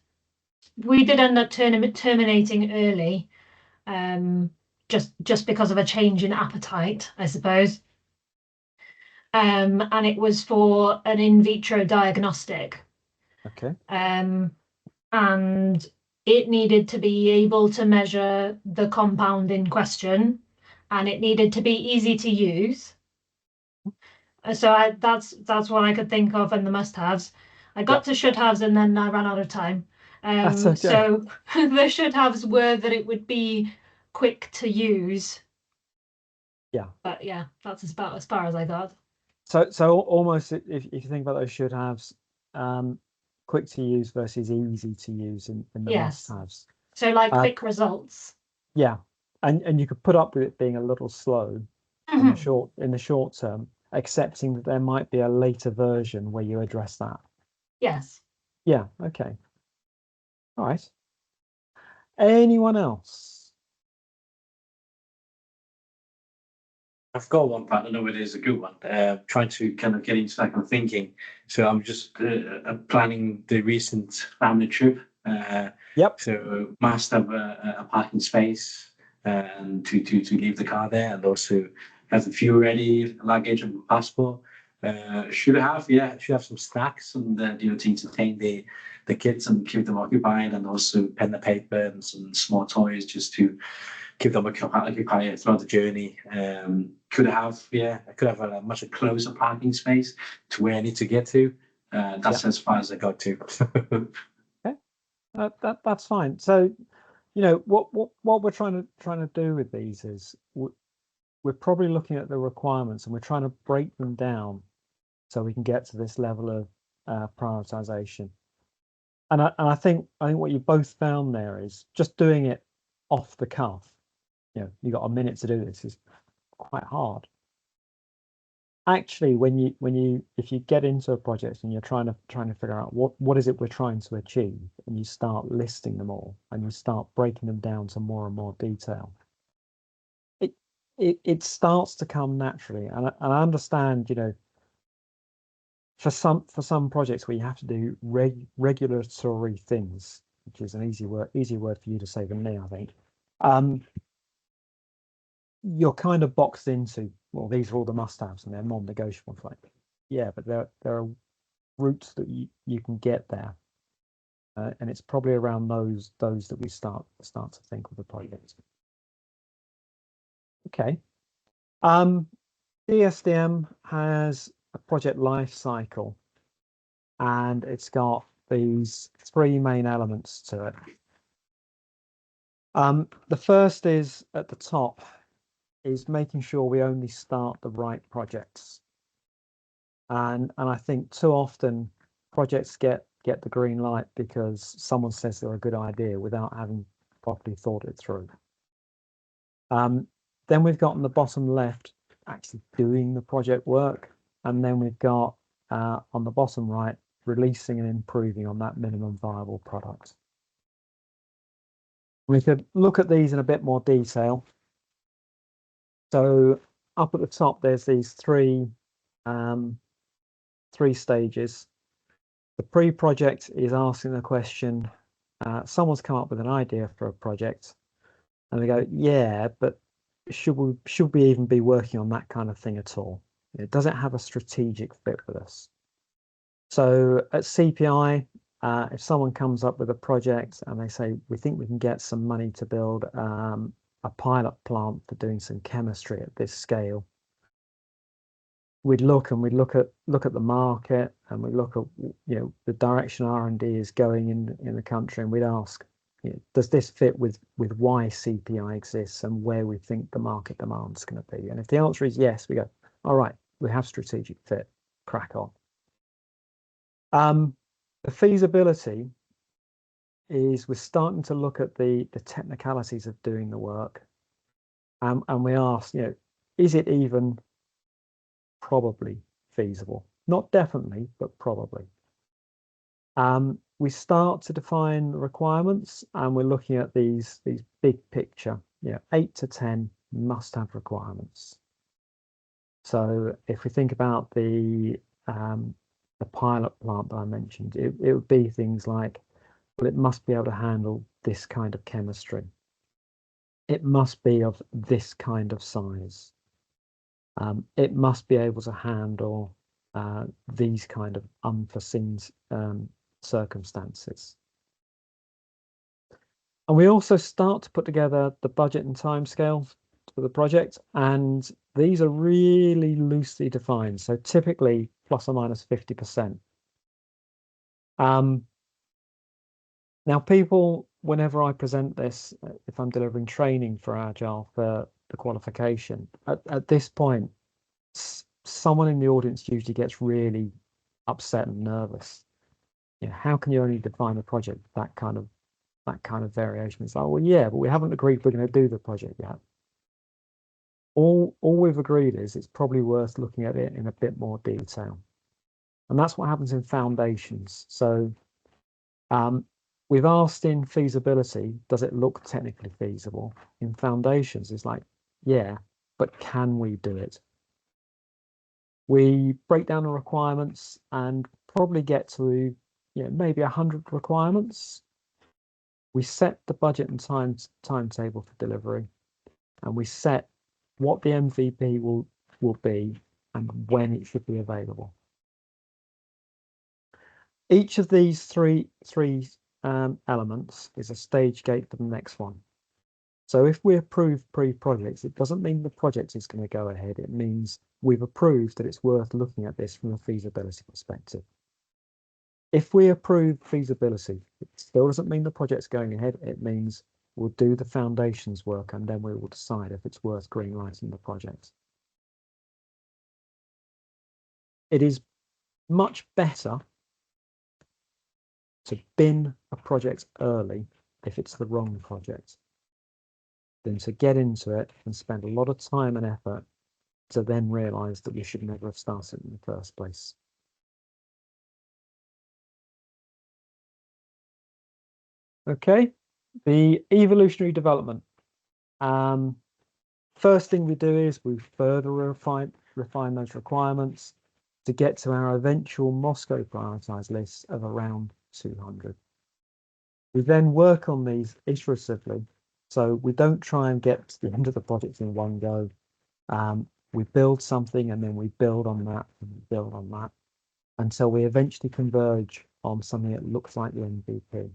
we did end up terminating early, just because of a change in appetite, I suppose. And it was for an in vitro diagnostic. Okay. And it needed to be able to measure the compound in question, and it needed to be easy to use. So that's what I could think of in the must-haves. I got to should-haves and then I ran out of time. That's okay. So the should-haves were that it would be quick to use. Yeah. But yeah, that's about as far as I got. So almost if you think about those should-haves, quick to use versus easy to use in the Yes. must-haves. So like quick results. Yeah, and you could put up with it being a little slow in the short term, accepting that there might be a later version where you address that. Yes. Yeah. Okay. All right. Anyone else? I've got one, but I don't know whether it's a good one. Trying to kind of get into that kind of thinking. So I'm just planning the recent family trip. Yep. So must have a parking space and to leave the car there, and also have the fuel ready, luggage and passport. Should have some snacks and to entertain the kids and keep them occupied, and also pen and paper and some small toys just to keep them occupied throughout the journey. I could have a much closer parking space to where I need to get to. That's as far as I got to. Okay, that's fine. So, what we're trying to do with these is we're probably looking at the requirements and we're trying to break them down so we can get to this level of prioritization. And I think what you both found there is just doing it off the cuff. You got a minute to do this is quite hard. Actually, if you get into a project and you're trying to figure out what is it we're trying to achieve, and you start listing them all and you start breaking them down to more and more detail, it starts to come naturally. And I understand, for some projects where you have to do regulatory things, which is an easy word for you to say than me, I think. You're kind of boxed into, well, these are all the must-haves and they're non-negotiable. Yeah, but there are routes that you can get there, and it's probably around those that we start to think of the project. Okay. DSDM has a project life cycle, and it's got these three main elements to it. The first is at the top, is making sure we only start the right projects. And I think too often projects get the green light because someone says they're a good idea without having properly thought it through. Then we've got on the bottom left actually doing the project work, and then we've got on the bottom right releasing and improving on that minimum viable product. We could look at these in a bit more detail. So up at the top, there's these three stages. The pre-project is asking the question, someone's come up with an idea for a project, and they go, yeah, but should we even be working on that kind of thing at all? Does it have a strategic fit with us? So at CPI, if someone comes up with a project and they say, we think we can get some money to build a pilot plant for doing some chemistry at this scale, we'd look at the market, and we look at the direction R&D is going in the country, and we'd ask, does this fit with why CPI exists and where we think the market demand is going to be? And if the answer is yes, we go, all right, we have strategic fit, crack on. The feasibility is we're starting to look at the technicalities of doing the work, and we ask, is it even probably feasible? Not definitely, but probably. We start to define requirements, and we're looking at these big picture, 8 to 10 must-have requirements. So if we think about the pilot plant that I mentioned, it would be things like, well, it must be able to handle this kind of chemistry. It must be of this kind of size. It must be able to handle these kind of unforeseen circumstances. And we also start to put together the budget and timescales for the project, and these are really loosely defined. So typically plus or minus 50%. Now, people, whenever I present this, if I'm delivering training for Agile for the qualification, at this point, someone in the audience usually gets really upset and nervous. How can you only define a project that kind of variation? It's like, well, yeah, but we haven't agreed we're going to do the project yet. All we've agreed is it's probably worth looking at it in a bit more detail, and that's what happens in foundations. So we've asked in feasibility, does it look technically feasible? In foundations, it's like, yeah, but can we do it? We break down the requirements and probably get to maybe 100 requirements. We set the budget and timetable for delivery, and we set what the MVP will be and when it should be available. Each of these three elements is a stage gate for the next one. So if we approve pre-projects, it doesn't mean the project is going to go ahead. It means we've approved that it's worth looking at this from a feasibility perspective. If we approve feasibility, it still doesn't mean the project's going ahead. It means we'll do the foundations work, and then we will decide if it's worth green lighting the project. It is much better to bin a project early if it's the wrong project than to get into it and spend a lot of time and effort to then realize that we should never have started in the first place. Okay, the evolutionary development. First thing we do is we further refine those requirements to get to our eventual Moscow prioritized list of around 200. We then work on these iteratively, so we don't try and get to the end of the project in one go. We build something, and then we build on that, and we build on that, until we eventually converge on something that looks like the MVP.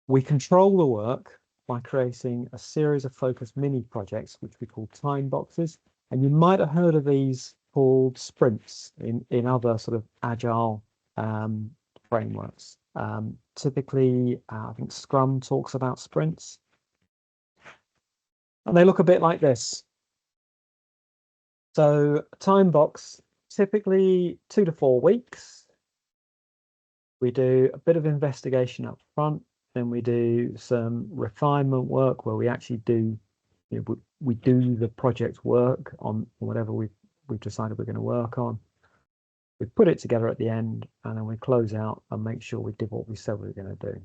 We control the work by creating a series of focused mini projects, which we call time boxes. And you might have heard of these called sprints in other sort of agile frameworks. Typically, I think Scrum talks about sprints. And they look a bit like this. So a time box, typically 2 to 4 weeks. We do a bit of investigation up front, then we do some refinement work where we actually do, we do the project work on whatever we've decided we're going to work on. We put it together at the end, and then we close out and make sure we did what we said we were going to do.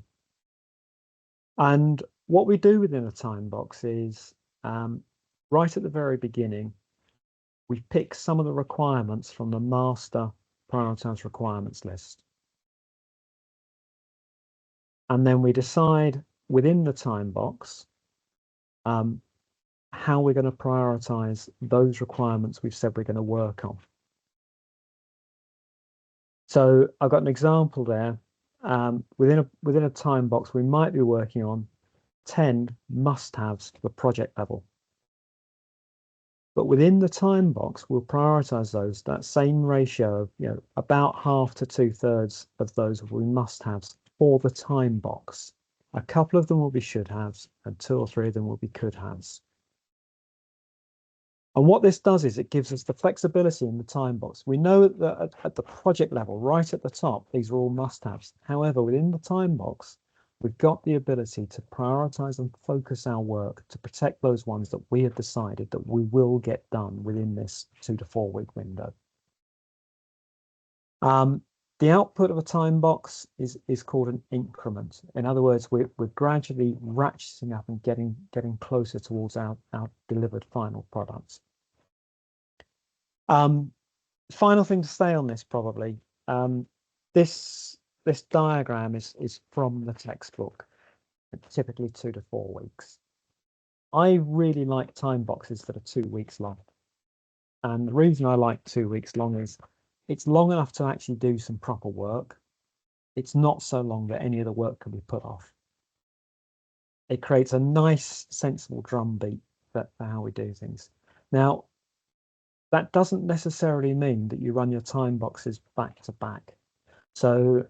And what we do within a time box is, right at the very beginning, we pick some of the requirements from the master prioritized requirements list. And then we decide within the time box how we're going to prioritize those requirements we've said we're going to work on. So I've got an example there. Within a time box, we might be working on 10 must-haves for project level. But within the time box, we'll prioritize those, that same ratio of, about half to 2/3 of those will be must-haves for the time box. A couple of them will be should-haves, and 2 or 3 of them will be could-haves. And what this does is it gives us the flexibility in the time box. We know that at the project level, right at the top, these are all must-haves. However, within the time box, we've got the ability to prioritize and focus our work to protect those ones that we have decided that we will get done within this 2 to 4 week window. The output of a time box is called an increment. In other words, we're gradually ratcheting up and getting closer towards our delivered final products. Final thing to say on this, probably, this diagram is from the textbook, typically 2 to 4 weeks. I really like time boxes that are 2 weeks long. And the reason I like 2 weeks long is it's long enough to actually do some proper work. It's not so long that any of the work can be put off. It creates a nice, sensible drumbeat for how we do things. Now, that doesn't necessarily mean that you run your time boxes back to back. So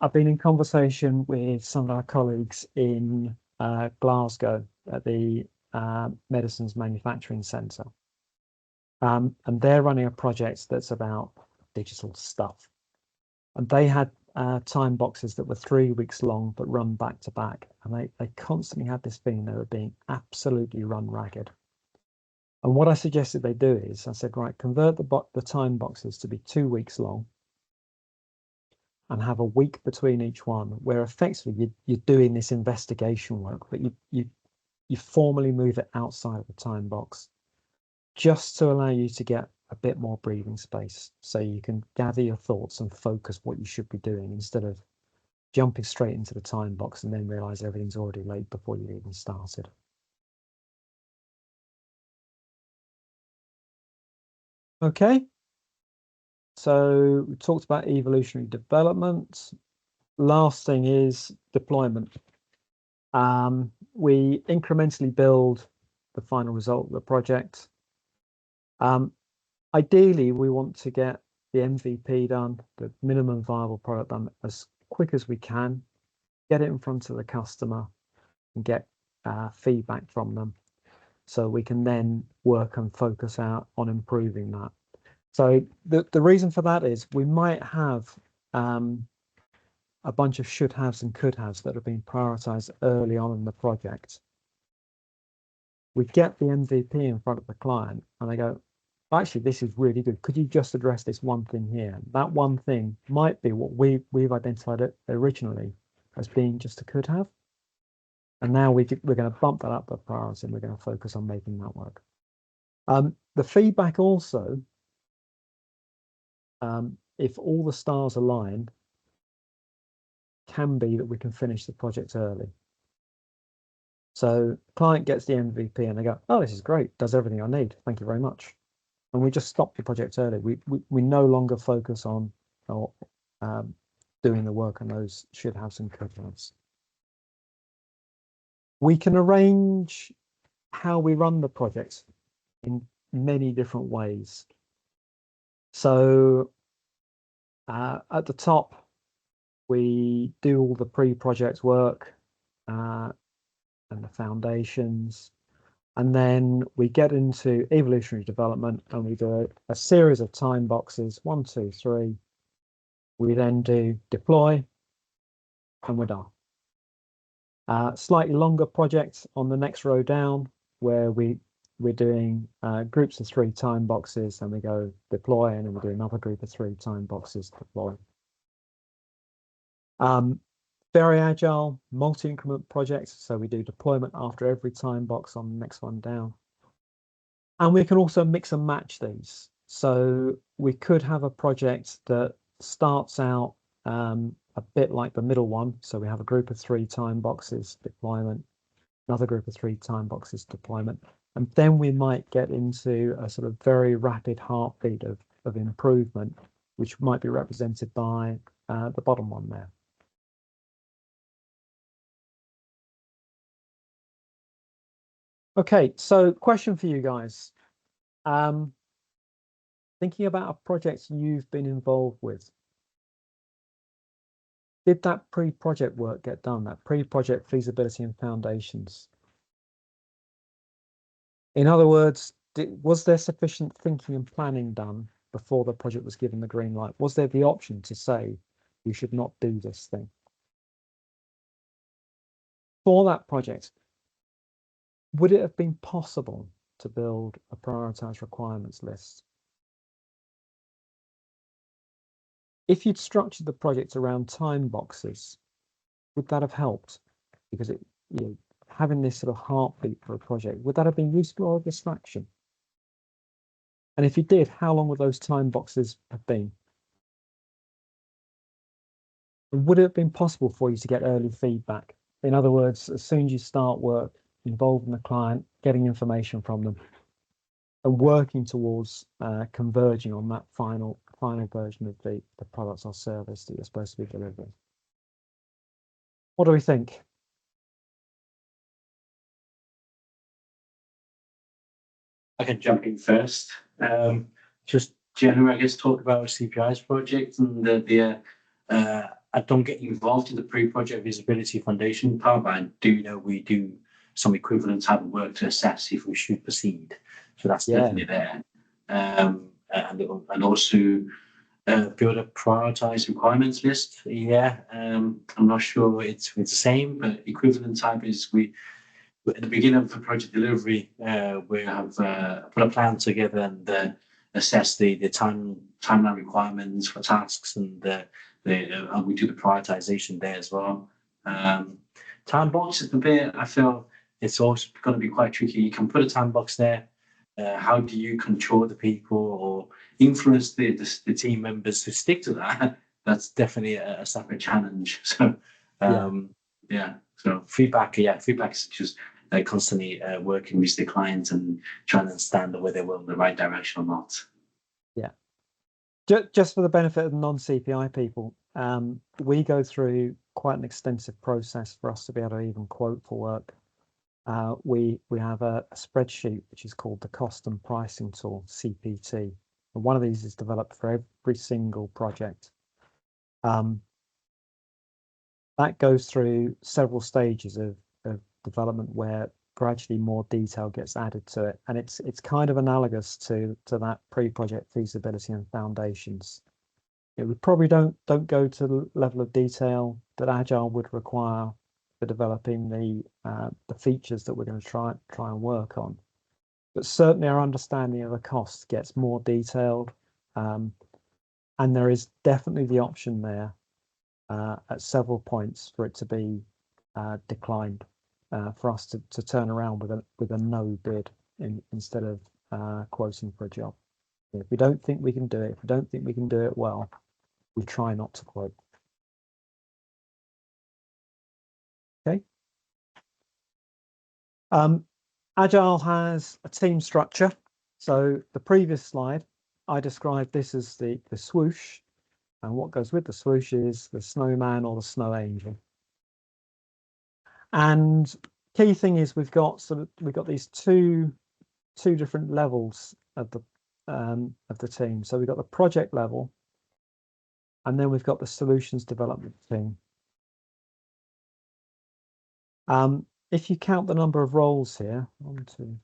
I've been in conversation with some of our colleagues in Glasgow at the Medicines Manufacturing Centre. And they're running a project that's about digital stuff. And they had time boxes that were 3 weeks long, but run back to back. And they constantly had this feeling they were being absolutely run ragged. And what I suggested they do is, I said, right, convert the time boxes to be 2 weeks long and have a week between each one, where effectively you're doing this investigation work, but you formally move it outside of the time box, just to allow you to get a bit more breathing space, so you can gather your thoughts and focus what you should be doing, instead of jumping straight into the time box and then realize everything's already late before you even started. Okay, so we talked about evolutionary development. Last thing is deployment. We incrementally build the final result of the project. Ideally, we want to get the MVP done, the minimum viable product done, as quick as we can, get it in front of the customer and get feedback from them, so we can then work and focus out on improving that. So the reason for that is we might have a bunch of should-haves and could-haves that have been prioritized early on in the project. We get the MVP in front of the client and they go, actually, this is really good. Could you just address this one thing here? That one thing might be what we've identified it originally as being just a could-have. And now we're going to bump that up the priority and we're going to focus on making that work. The feedback also, if all the stars align, can be that we can finish the project early. So client gets the MVP and they go, oh, this is great, does everything I need, thank you very much. And we just stop the project early. We no longer focus on doing the work on those should-haves and could-haves. We can arrange how we run the project in many different ways. So at the top, we do all the pre-project work and the foundations. And then we get into evolutionary development and we do a series of time boxes, 1, 2, 3. We then do deploy and we're done. Slightly longer projects on the next row down where we're doing groups of 3 time boxes and we go deploy and then we do another group of 3 time boxes, deploy. Very agile, multi-increment projects. So we do deployment after every time box on the next one down. And we can also mix and match these. So we could have a project that starts out a bit like the middle one. So we have a group of 3 time boxes, deployment, another group of 3 time boxes, deployment. And then we might get into a sort of very rapid heartbeat of improvement, which might be represented by the bottom one there. Okay, so question for you guys. Thinking about a project you've been involved with, did that pre-project work get done, that pre-project feasibility and foundations? In other words, was there sufficient thinking and planning done before the project was given the green light? Was there the option to say, you should not do this thing? For that project, would it have been possible to build a prioritized requirements list? If you'd structured the project around time boxes, would that have helped? Because having this sort of heartbeat for a project, would that have been useful or a distraction? And if you did, how long would those time boxes have been? Would it have been possible for you to get early feedback? In other words, as soon as you start work, involving the client, getting information from them, and working towards converging on that final version of the product or service that you're supposed to be delivering. What do we think? I can jump in first. Just generally, I guess, talk about CPI's project and I don't get involved in the pre-project visibility foundation part, but I do know we do some equivalent type of work to assess if we should proceed. So that's definitely there. And also build a prioritized requirements list. Yeah, I'm not sure it's the same, but equivalent type is at the beginning of the project delivery, we have put a plan together and assess the timeline requirements for tasks, and we do the prioritization there as well. Time box is the bit I feel it's also going to be quite tricky. You can put a time box there. How do you control the people or influence the team members to stick to that? That's definitely a separate challenge. So so feedback is just constantly working with the clients and trying to understand whether we're in the right direction or not. Yeah. Just for the benefit of non-CPI people, we go through quite an extensive process for us to be able to even quote for work. We have a spreadsheet which is called the cost and pricing tool, CPT. And one of these is developed for every single project. That goes through several stages of development where gradually more detail gets added to it, and it's kind of analogous to that pre-project feasibility and foundations. We probably don't go to the level of detail that Agile would require for developing the features that we're going to try and work on, but certainly our understanding of the cost gets more detailed, and there is definitely the option there at several points for it to be declined, for us to turn around with a no bid instead of quoting for a job. If we don't think we can do it, if we don't think we can do it well, we try not to quote. Okay. Agile has a team structure. So the previous slide, I described this as the swoosh, and what goes with the swoosh is the snowman or the snow angel. And key thing is we've got these two different levels of the team. So we've got the project level, and then we've got the solutions development team. if you count the number of roles here, 1, 2,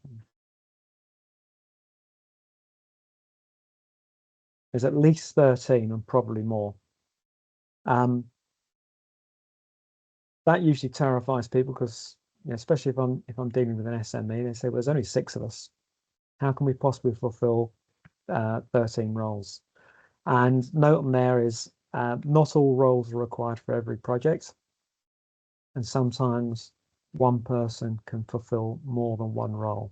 there's at least 13 and probably more. That usually terrifies people because, especially if I'm dealing with an SME, they say, well, there's only 6 of us. How can we possibly fulfill 13 roles? And note on there is not all roles are required for every project. And sometimes one person can fulfill more than one role.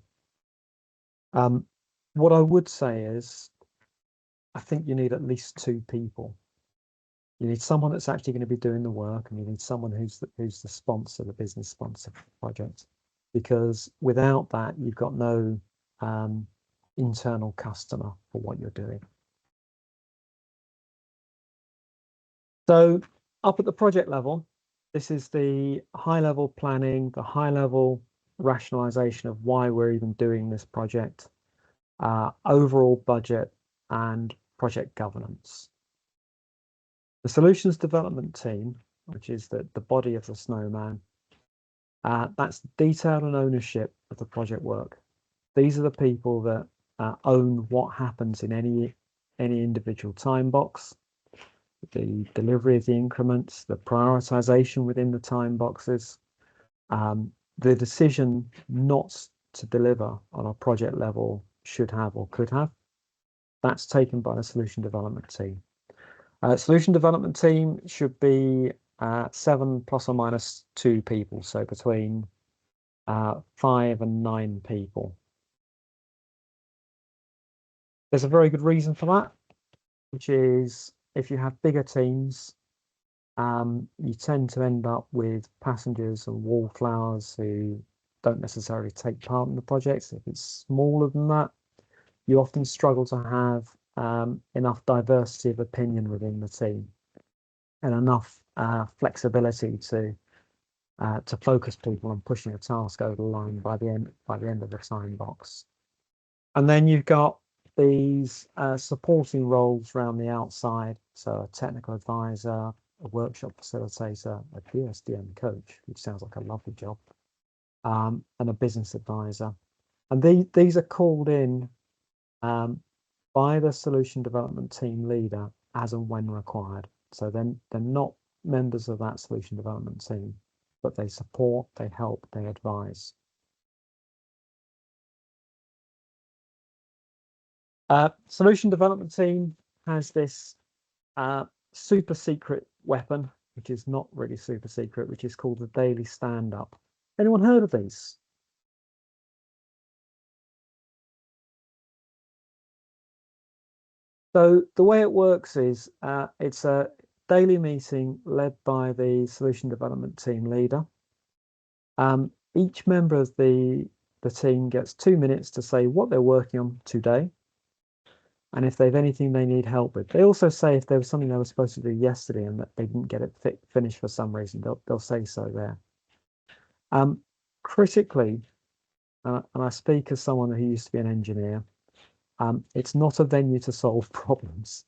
What I would say is, I think you need at least 2 people. You need someone that's actually going to be doing the work, and you need someone who's the sponsor, the business sponsor for the project. Because without that, you've got no internal customer for what you're doing. So up at the project level, this is the high-level planning, the high-level rationalization of why we're even doing this project, overall budget, and project governance. The solutions development team, which is the body of the snowman, that's detail and ownership of the project work. These are the people that own what happens in any individual time box, the delivery of the increments, the prioritization within the time boxes, the decision not to deliver on a project level should have or could have. That's taken by the solution development team. Solution development team should be 7 plus or minus 2 people, so between 5 and 9 people. There's a very good reason for that, which is if you have bigger teams, you tend to end up with passengers and wallflowers who don't necessarily take part in the projects. If it's smaller than that, you often struggle to have enough diversity of opinion within the team and enough flexibility to focus people on pushing a task over the line by the end of the time box. And then you've got these supporting roles around the outside, so a technical advisor, a workshop facilitator, a DSDM coach, which sounds like a lovely job, and a business advisor. And these are called in by the solution development team leader as and when required. So then they're not members of that solution development team, but they support, they help, they advise. Solution development team has this super secret weapon, which is not really super secret, which is called the daily stand-up. Anyone heard of these? So the way it works is it's a daily meeting led by the solution development team leader. Each member of the team gets 2 minutes to say what they're working on today, and if they've anything they need help with. They also say if there was something they were supposed to do yesterday and that they didn't get it finished for some reason, they'll say so there. Critically, and I speak as someone who used to be an engineer, it's not a venue to solve problems.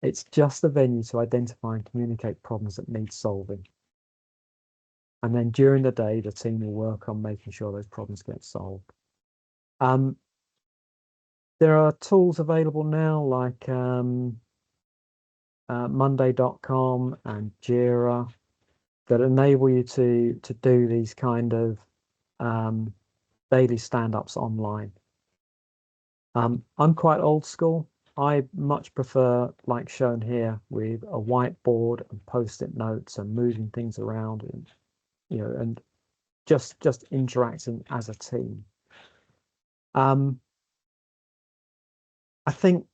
It's just a venue to identify and communicate problems that need solving. And then during the day, the team will work on making sure those problems get solved. There are tools available now like Monday.com and Jira that enable you to do these kind of daily stand-ups online. I'm quite old school. I much prefer, like shown here, with a whiteboard and post-it notes and moving things around, and and just interacting as a team. I think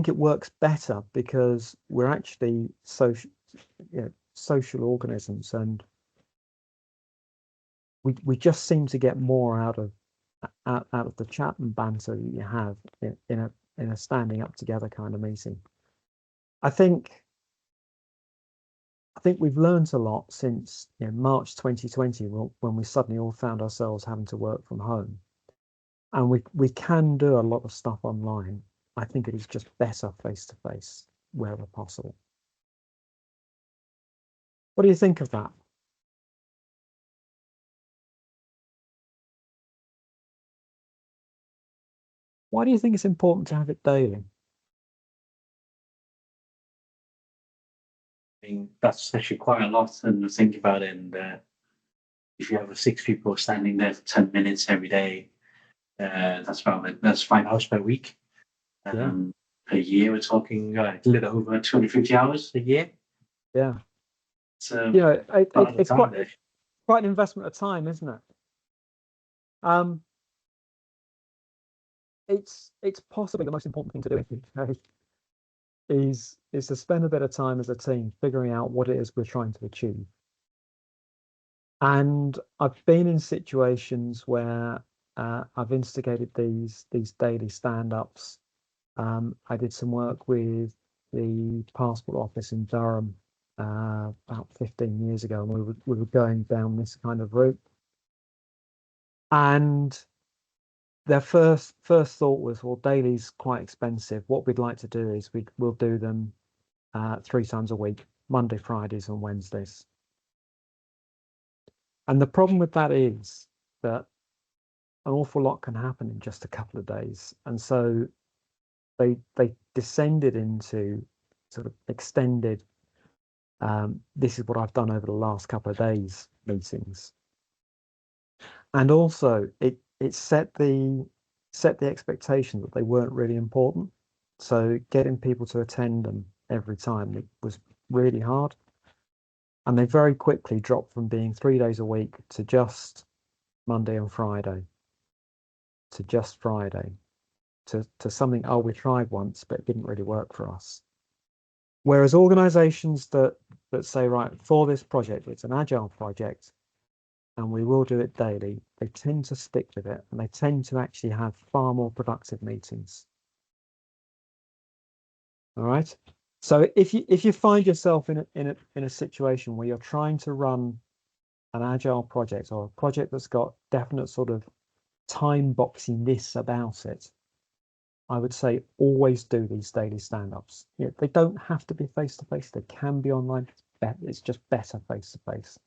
it works better because we're actually social organisms, and we just seem to get more out of the chat and banter that you have in a standing up together kind of meeting. I think we've learned a lot since March 2020, when we suddenly all found ourselves having to work from home, and we can do a lot of stuff online. I think it is just better face to face wherever possible. What do you think of that? Why do you think it's important to have it daily? I mean, that's actually quite a lot, and think about it. And if you have 6 people standing there for 10 minutes every day, that's 5 hours per week. Per year, we're talking a little over 250 hours a year. Yeah. So You know, it's time quite an investment of time, isn't it? It's possibly the most important thing to do in the UK is to spend a bit of time as a team figuring out what it is we're trying to achieve. And I've been in situations where I've instigated these daily stand-ups. I did some work with the passport office in Durham about 15 years ago, and we were going down this kind of route. And their first thought was, well, daily's quite expensive. What we'd like to do is we'll do them 3 times a week, Monday, Fridays, and Wednesdays. And the problem with that is that an awful lot can happen in just a couple of days. And so they descended into sort of extended, this is what I've done over the last couple of days meetings. And also it set the expectation that they weren't really important. So getting people to attend them every time was really hard. And they very quickly dropped from being 3 days a week to just Monday and Friday, to just Friday, to something, oh, we tried once, but it didn't really work for us. Whereas organizations that say, right, for this project, it's an agile project, and we will do it daily, they tend to stick with it, and they tend to actually have far more productive meetings. All right. So if you find yourself in a situation where you're trying to run an agile project, or a project that's got definite sort of time boxiness about it, I would say always do these daily stand-ups. They don't have to be face-to-face. They can be online. It's just better face-to-face.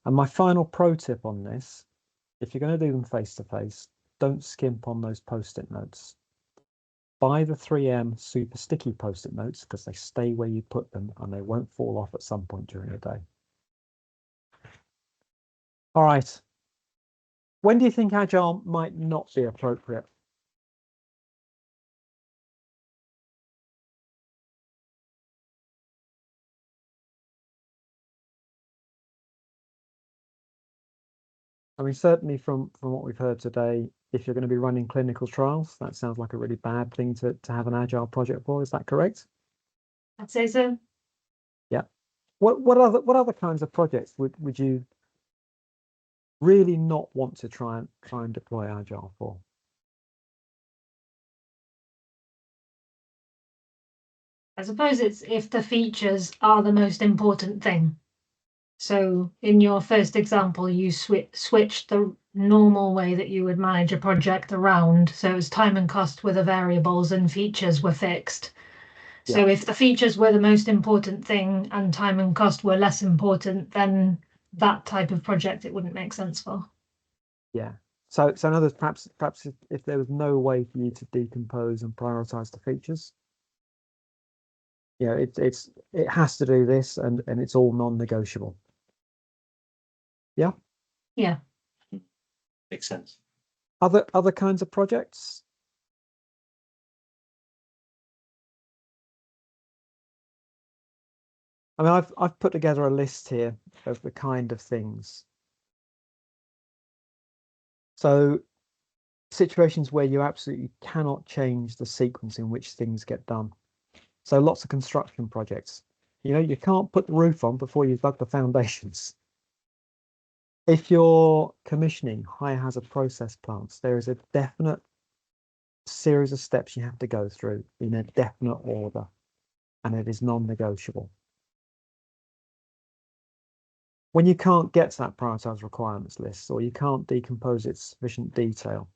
And my final pro tip on this, if you're going to do them face-to-face, don't skimp on those post-it notes. Buy the 3M super sticky post-it notes because they stay where you put them and they won't fall off at some point during the day. All right. When do you think Agile might not be appropriate? I mean, certainly from what we've heard today, if you're going to be running clinical trials, that sounds like a really bad thing to have an agile project for. Is that correct? I'd say so. Yeah. What other kinds of projects would you really not want to try and deploy agile for? I suppose it's if the features are the most important thing. So in your first example, you switched the normal way that you would manage a project around. So it was time and cost were the variables and features were fixed. So if the features were the most important thing and time and cost were less important, then that type of project it wouldn't make sense for. Yeah. So in other words, perhaps if there was no way for you to decompose and prioritize the features, it has to do this and it's all non-negotiable. Yeah. Yeah. makes sense. Other kinds of projects? I mean, I've put together a list here of the kind of things. So situations where you absolutely cannot change the sequence in which things get done. So lots of construction projects. You can't put the roof on before you've dug the foundations. If you're commissioning high hazard process plants, there is a definite series of steps you have to go through in a definite order, and it is non-negotiable. When you can't get to that prioritized requirements list, or you can't decompose it sufficient detail.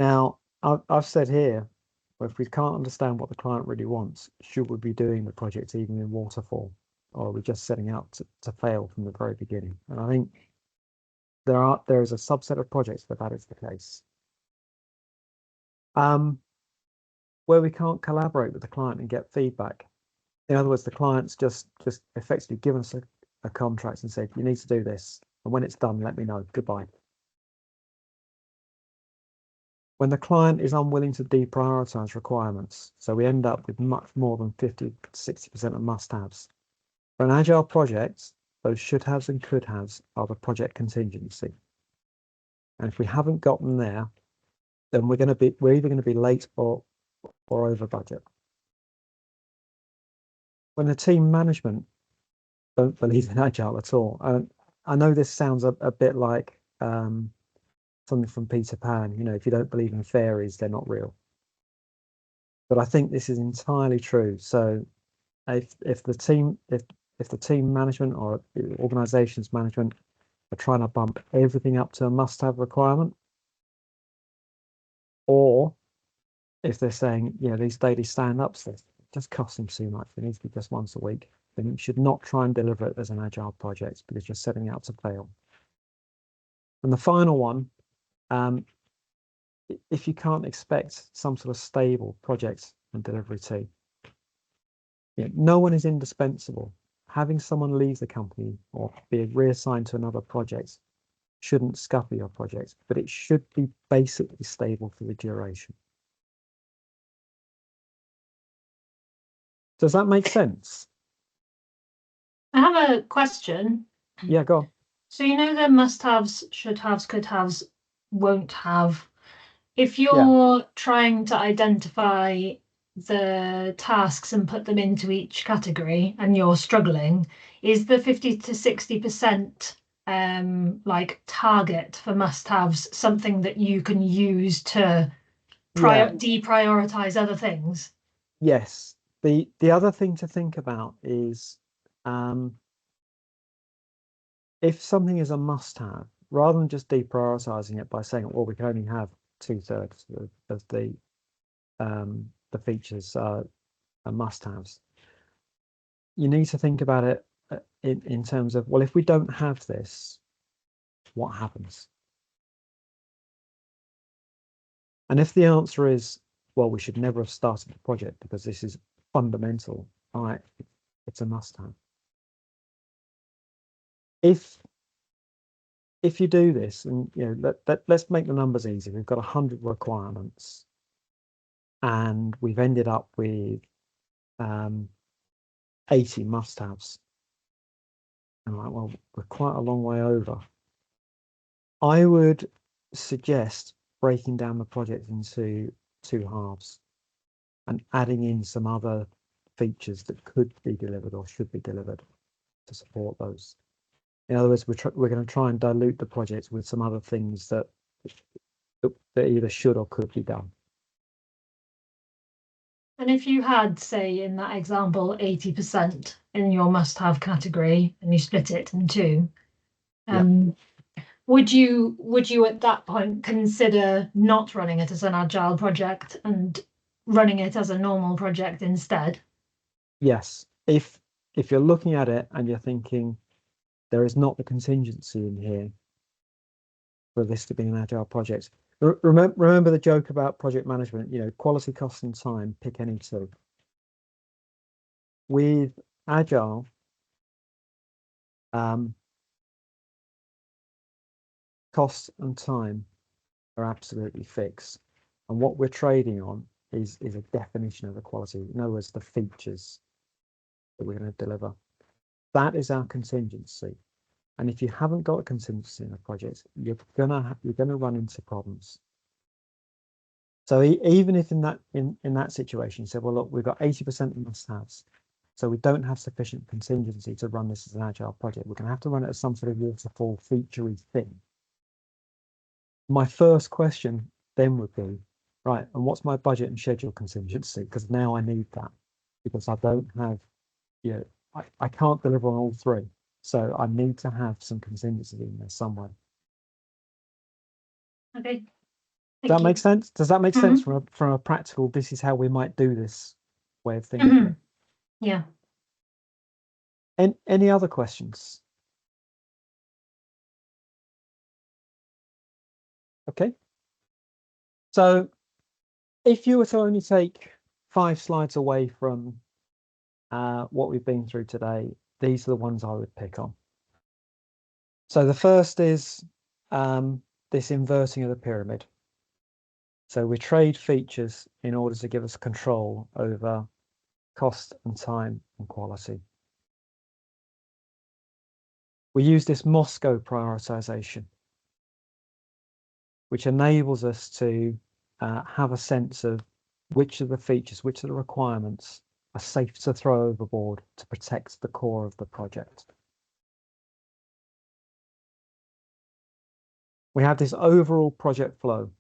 Now, I've said here, if we can't understand what the client really wants, should we be doing the project even in waterfall, or are we just setting out to fail from the very beginning? And I think there is a subset of projects where that is the case. Where we can't collaborate with the client and get feedback. In other words, the client's just effectively given us a contract and said, you need to do this. And when it's done, let me know. Goodbye. When the client is unwilling to deprioritize requirements, so we end up with much more than 50 to 60% of must-haves. For an agile project, those should-haves and could-haves are the project contingency. And if we haven't got them there, then we're either going to be late or over budget. When the team management don't believe in agile at all, and I know this sounds a bit like something from Peter Pan, you know, if you don't believe in fairies, they're not real. But I think this is entirely true. So if the team management or organization's management are trying to bump everything up to a must-have requirement, or if they're saying, you know, these daily stand-ups, they're just costing too much, it needs to be just once a week, then you should not try and deliver it as an agile project because you're setting it up to fail. And the final one, if you can't expect some sort of stable project and delivery team, you know, no one is indispensable. Having someone leave the company or be reassigned to another project shouldn't scupper your project, but it should be basically stable for the duration. Does that make sense? I have a question. Yeah, go on. So you know the must-haves, should-haves, could-haves, won't have. If you're trying to identify the tasks and put them into each category and you're struggling, is the 50 to 60% like target for must-haves something that you can use to deprioritize other things? Yes. The other thing to think about is if something is a must-have, rather than just deprioritizing it by saying, well, we can only have 2/3 of the features are must-haves, you need to think about it in terms of, well, if we don't have this, what happens? And if the answer is, well, we should never have started the project because this is fundamental, all right, it's a must-have. If you do this, and you know, let's make the numbers easy. We've got 100 requirements, and we've ended up with 80 must-haves. And like, well, we're quite a long way over. I would suggest breaking down the project into 2 halves and adding in some other features that could be delivered or should be delivered to support those. In other words, we're going to try and dilute the project with some other things that either should or could be done. And if you had, say, in that example, 80% in your must-have category and you split it in 2, would you at that point consider not running it as an agile project and running it as a normal project instead? Yes. If you're looking at it and you're thinking there is not the contingency in here for this to be an agile project. Remember the joke about project management, you know, quality, cost, and time, pick any 2. With agile, cost and time are absolutely fixed. And what we're trading on is a definition of the quality. In other words, the features that we're going to deliver. That is our contingency. And if you haven't got a contingency in a project, you're gonna run into problems. So even if in that situation you said, well, look, we've got 80% of must-haves, so we don't have sufficient contingency to run this as an agile project. We're going to have to run it as some sort of waterfall feature-y thing. My first question then would be, right, and what's my budget and schedule contingency? Because now I need that because I don't have, you know, I can't deliver on all 3. So I need to have some contingency in there somewhere. Okay. Does that make sense? Does that make sense from a practical, this is how we might do this way of thinking? Yeah. And any other questions? Okay. So If you were to only take 5 slides away from what we've been through today, these are the ones I would pick on. So the first is this inverting of the pyramid. So we trade features in order to give us control over cost and time and quality. We use this Moscow prioritization, which enables us to have a sense of which of the features, which of the requirements are safe to throw overboard to protect the core of the project. We have this overall project flow.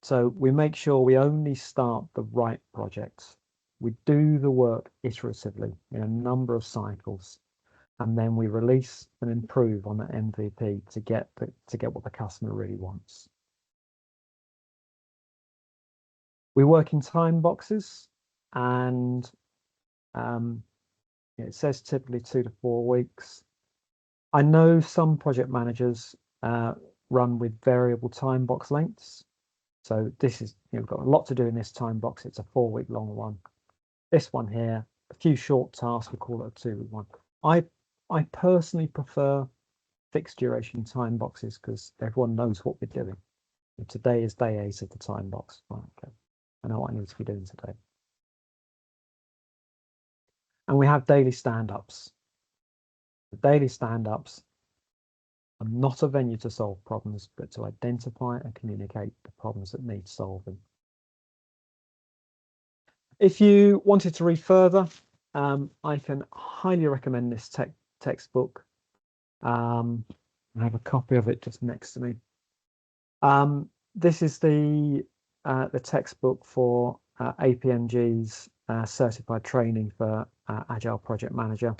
So we make sure we only start the right projects. We do the work iteratively in a number of cycles, and then we release and improve on the MVP to get what the customer really wants. We work in time boxes, and it says typically 2 to 4 weeks. I know some project managers run with variable time box lengths. So this is, we've got a lot to do in this time box. It's a 4-week long one. This one here, a few short tasks, we call it a 2-week one. I personally prefer fixed duration time boxes because everyone knows what we're doing. And today is day 8 of the time box. Right, okay. I know what I need to be doing today. And we have daily stand-ups. The daily stand-ups are not a venue to solve problems, but to identify and communicate the problems that need solving. If you wanted to read further, I can highly recommend this textbook. I have a copy of it just next to me. This is the textbook for APMG's certified training for Agile Project Manager.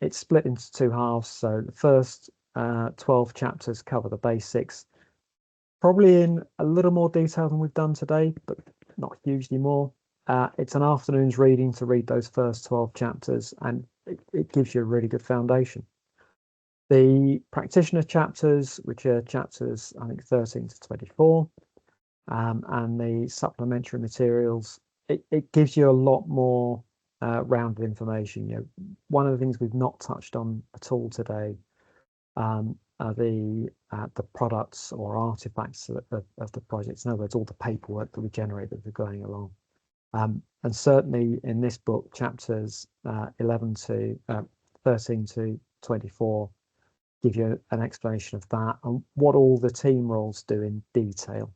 It's split into 2 halves. So the first 12 chapters cover the basics, probably in a little more detail than we've done today, but not hugely more. It's an afternoon's reading to read those first 12 chapters, and it gives you a really good foundation. The practitioner chapters, which are chapters, I think, 13 to 24, and the supplementary materials, it gives you a lot more rounded information. One of the things we've not touched on at all today are the products or artifacts of the projects. In other words, all the paperwork that we generate as we're going along. And certainly in this book, chapters 13 to 24 give you an explanation of that and what all the team roles do in detail.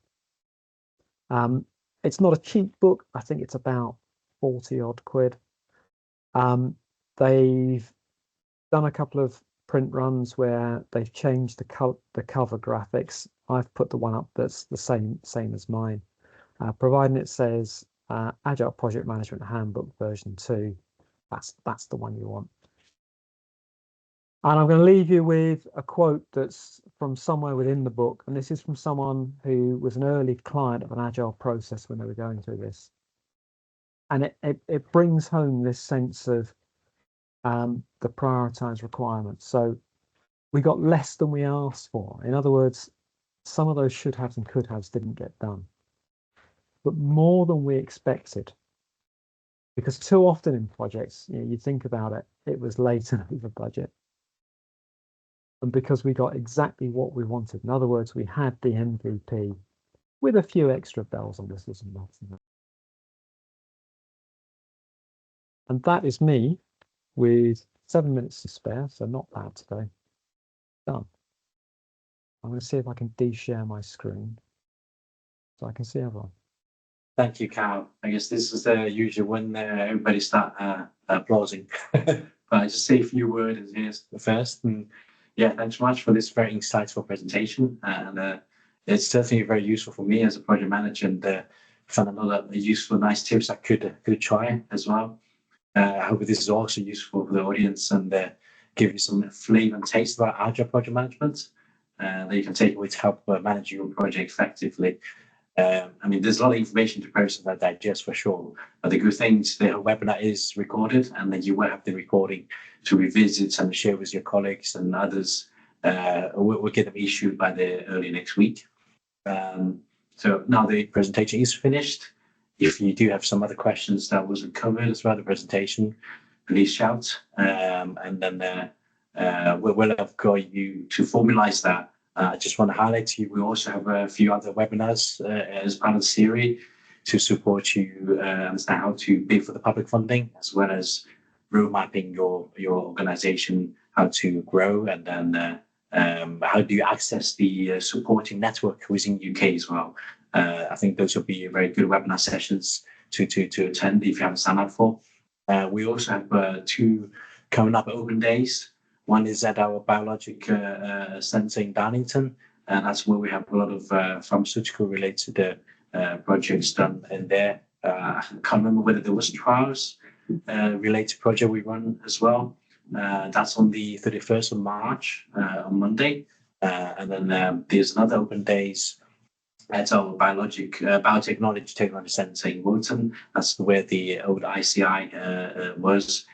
It's not a cheap book. I think it's about 40 odd quid. They've done a couple of print runs where they've changed the cover graphics. I've put the one up that's the same as mine, providing it says Agile Project Management Handbook version 2. That's the one you want. And I'm going to leave you with a quote that's from somewhere within the book, and this is from someone who was an early client of an Agile process when they were going through this. And it brings home this sense of the prioritized requirements. So we got less than we asked for. In other words, some of those should haves and could haves didn't get done, but more than we expected. Because too often in projects, you think about it, it was late and over budget. And because we got exactly what we wanted. In other words, we had the MVP with a few extra bells and whistles and nods. And that is me with 7 minutes to spare, so not bad today. Done. I'm going to see if I can de-share my screen so I can see everyone. Thank you, Carl. I guess this is usually when everybody start applauding. But I just say a few words here first. And yeah, thanks so much for this very insightful presentation. And it's definitely very useful for me as a project manager, and found a lot of useful, nice tips I could try as well. I hope this is also useful for the audience and give you some flavor and taste about Agile project management that you can take away to help manage your project effectively. I mean, there's a lot of information to process and digest for sure. But the good thing is the webinar is recorded, and then you will have the recording to revisit and share with your colleagues and others. We'll get them issued by the early next week. So now the presentation is finished. If you do have some other questions that wasn't covered as well, the presentation, please shout. And then we'll have got you to formalize that. I just want to highlight to you, we also have a few other webinars as part of the series to support you understand how to bid for the public funding, as well as road mapping your organization, how to grow, and then how do you access the supporting network within UK as well. I think those will be very good webinar sessions to attend if you haven't signed up for. We also have 2 coming up open days. One is at our biologic center in Darlington, and that's where we have a lot of pharmaceutical related projects done in there. I can't remember whether there was trials related project we run as well. That's on the 31st of March on Monday. And then there's another open days at our biotechnology technology center in Wilton. That's where the old ICI was.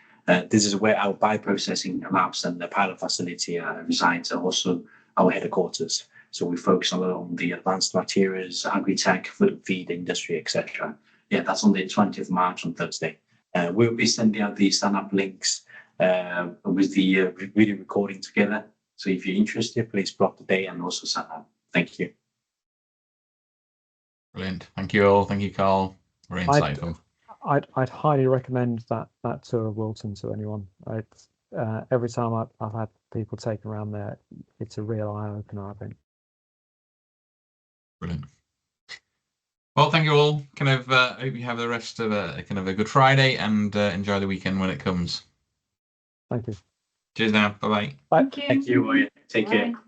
This is where our bioprocessing labs and the pilot facility resides, and also our headquarters. So we focus a lot on the advanced materials, agri-tech, food, feed industry, etc. Yeah, that's on the 20th of March on Thursday. We'll be sending out the sign-up links with the video recording together. So if you're interested, please block the day and also sign up. Thank you. Brilliant. Thank you all. Thank you, Carl. Very insightful. I'd highly recommend that tour of Wilton to anyone. Every time I've had people taken around there, it's a real eye opener, I think. Brilliant. Well, thank you all. Hope you have the rest of a a good Friday, and enjoy the weekend when it comes. Thank you. Cheers now. Bye-bye. Bye. Thank you. Thank you. Take care. Bye.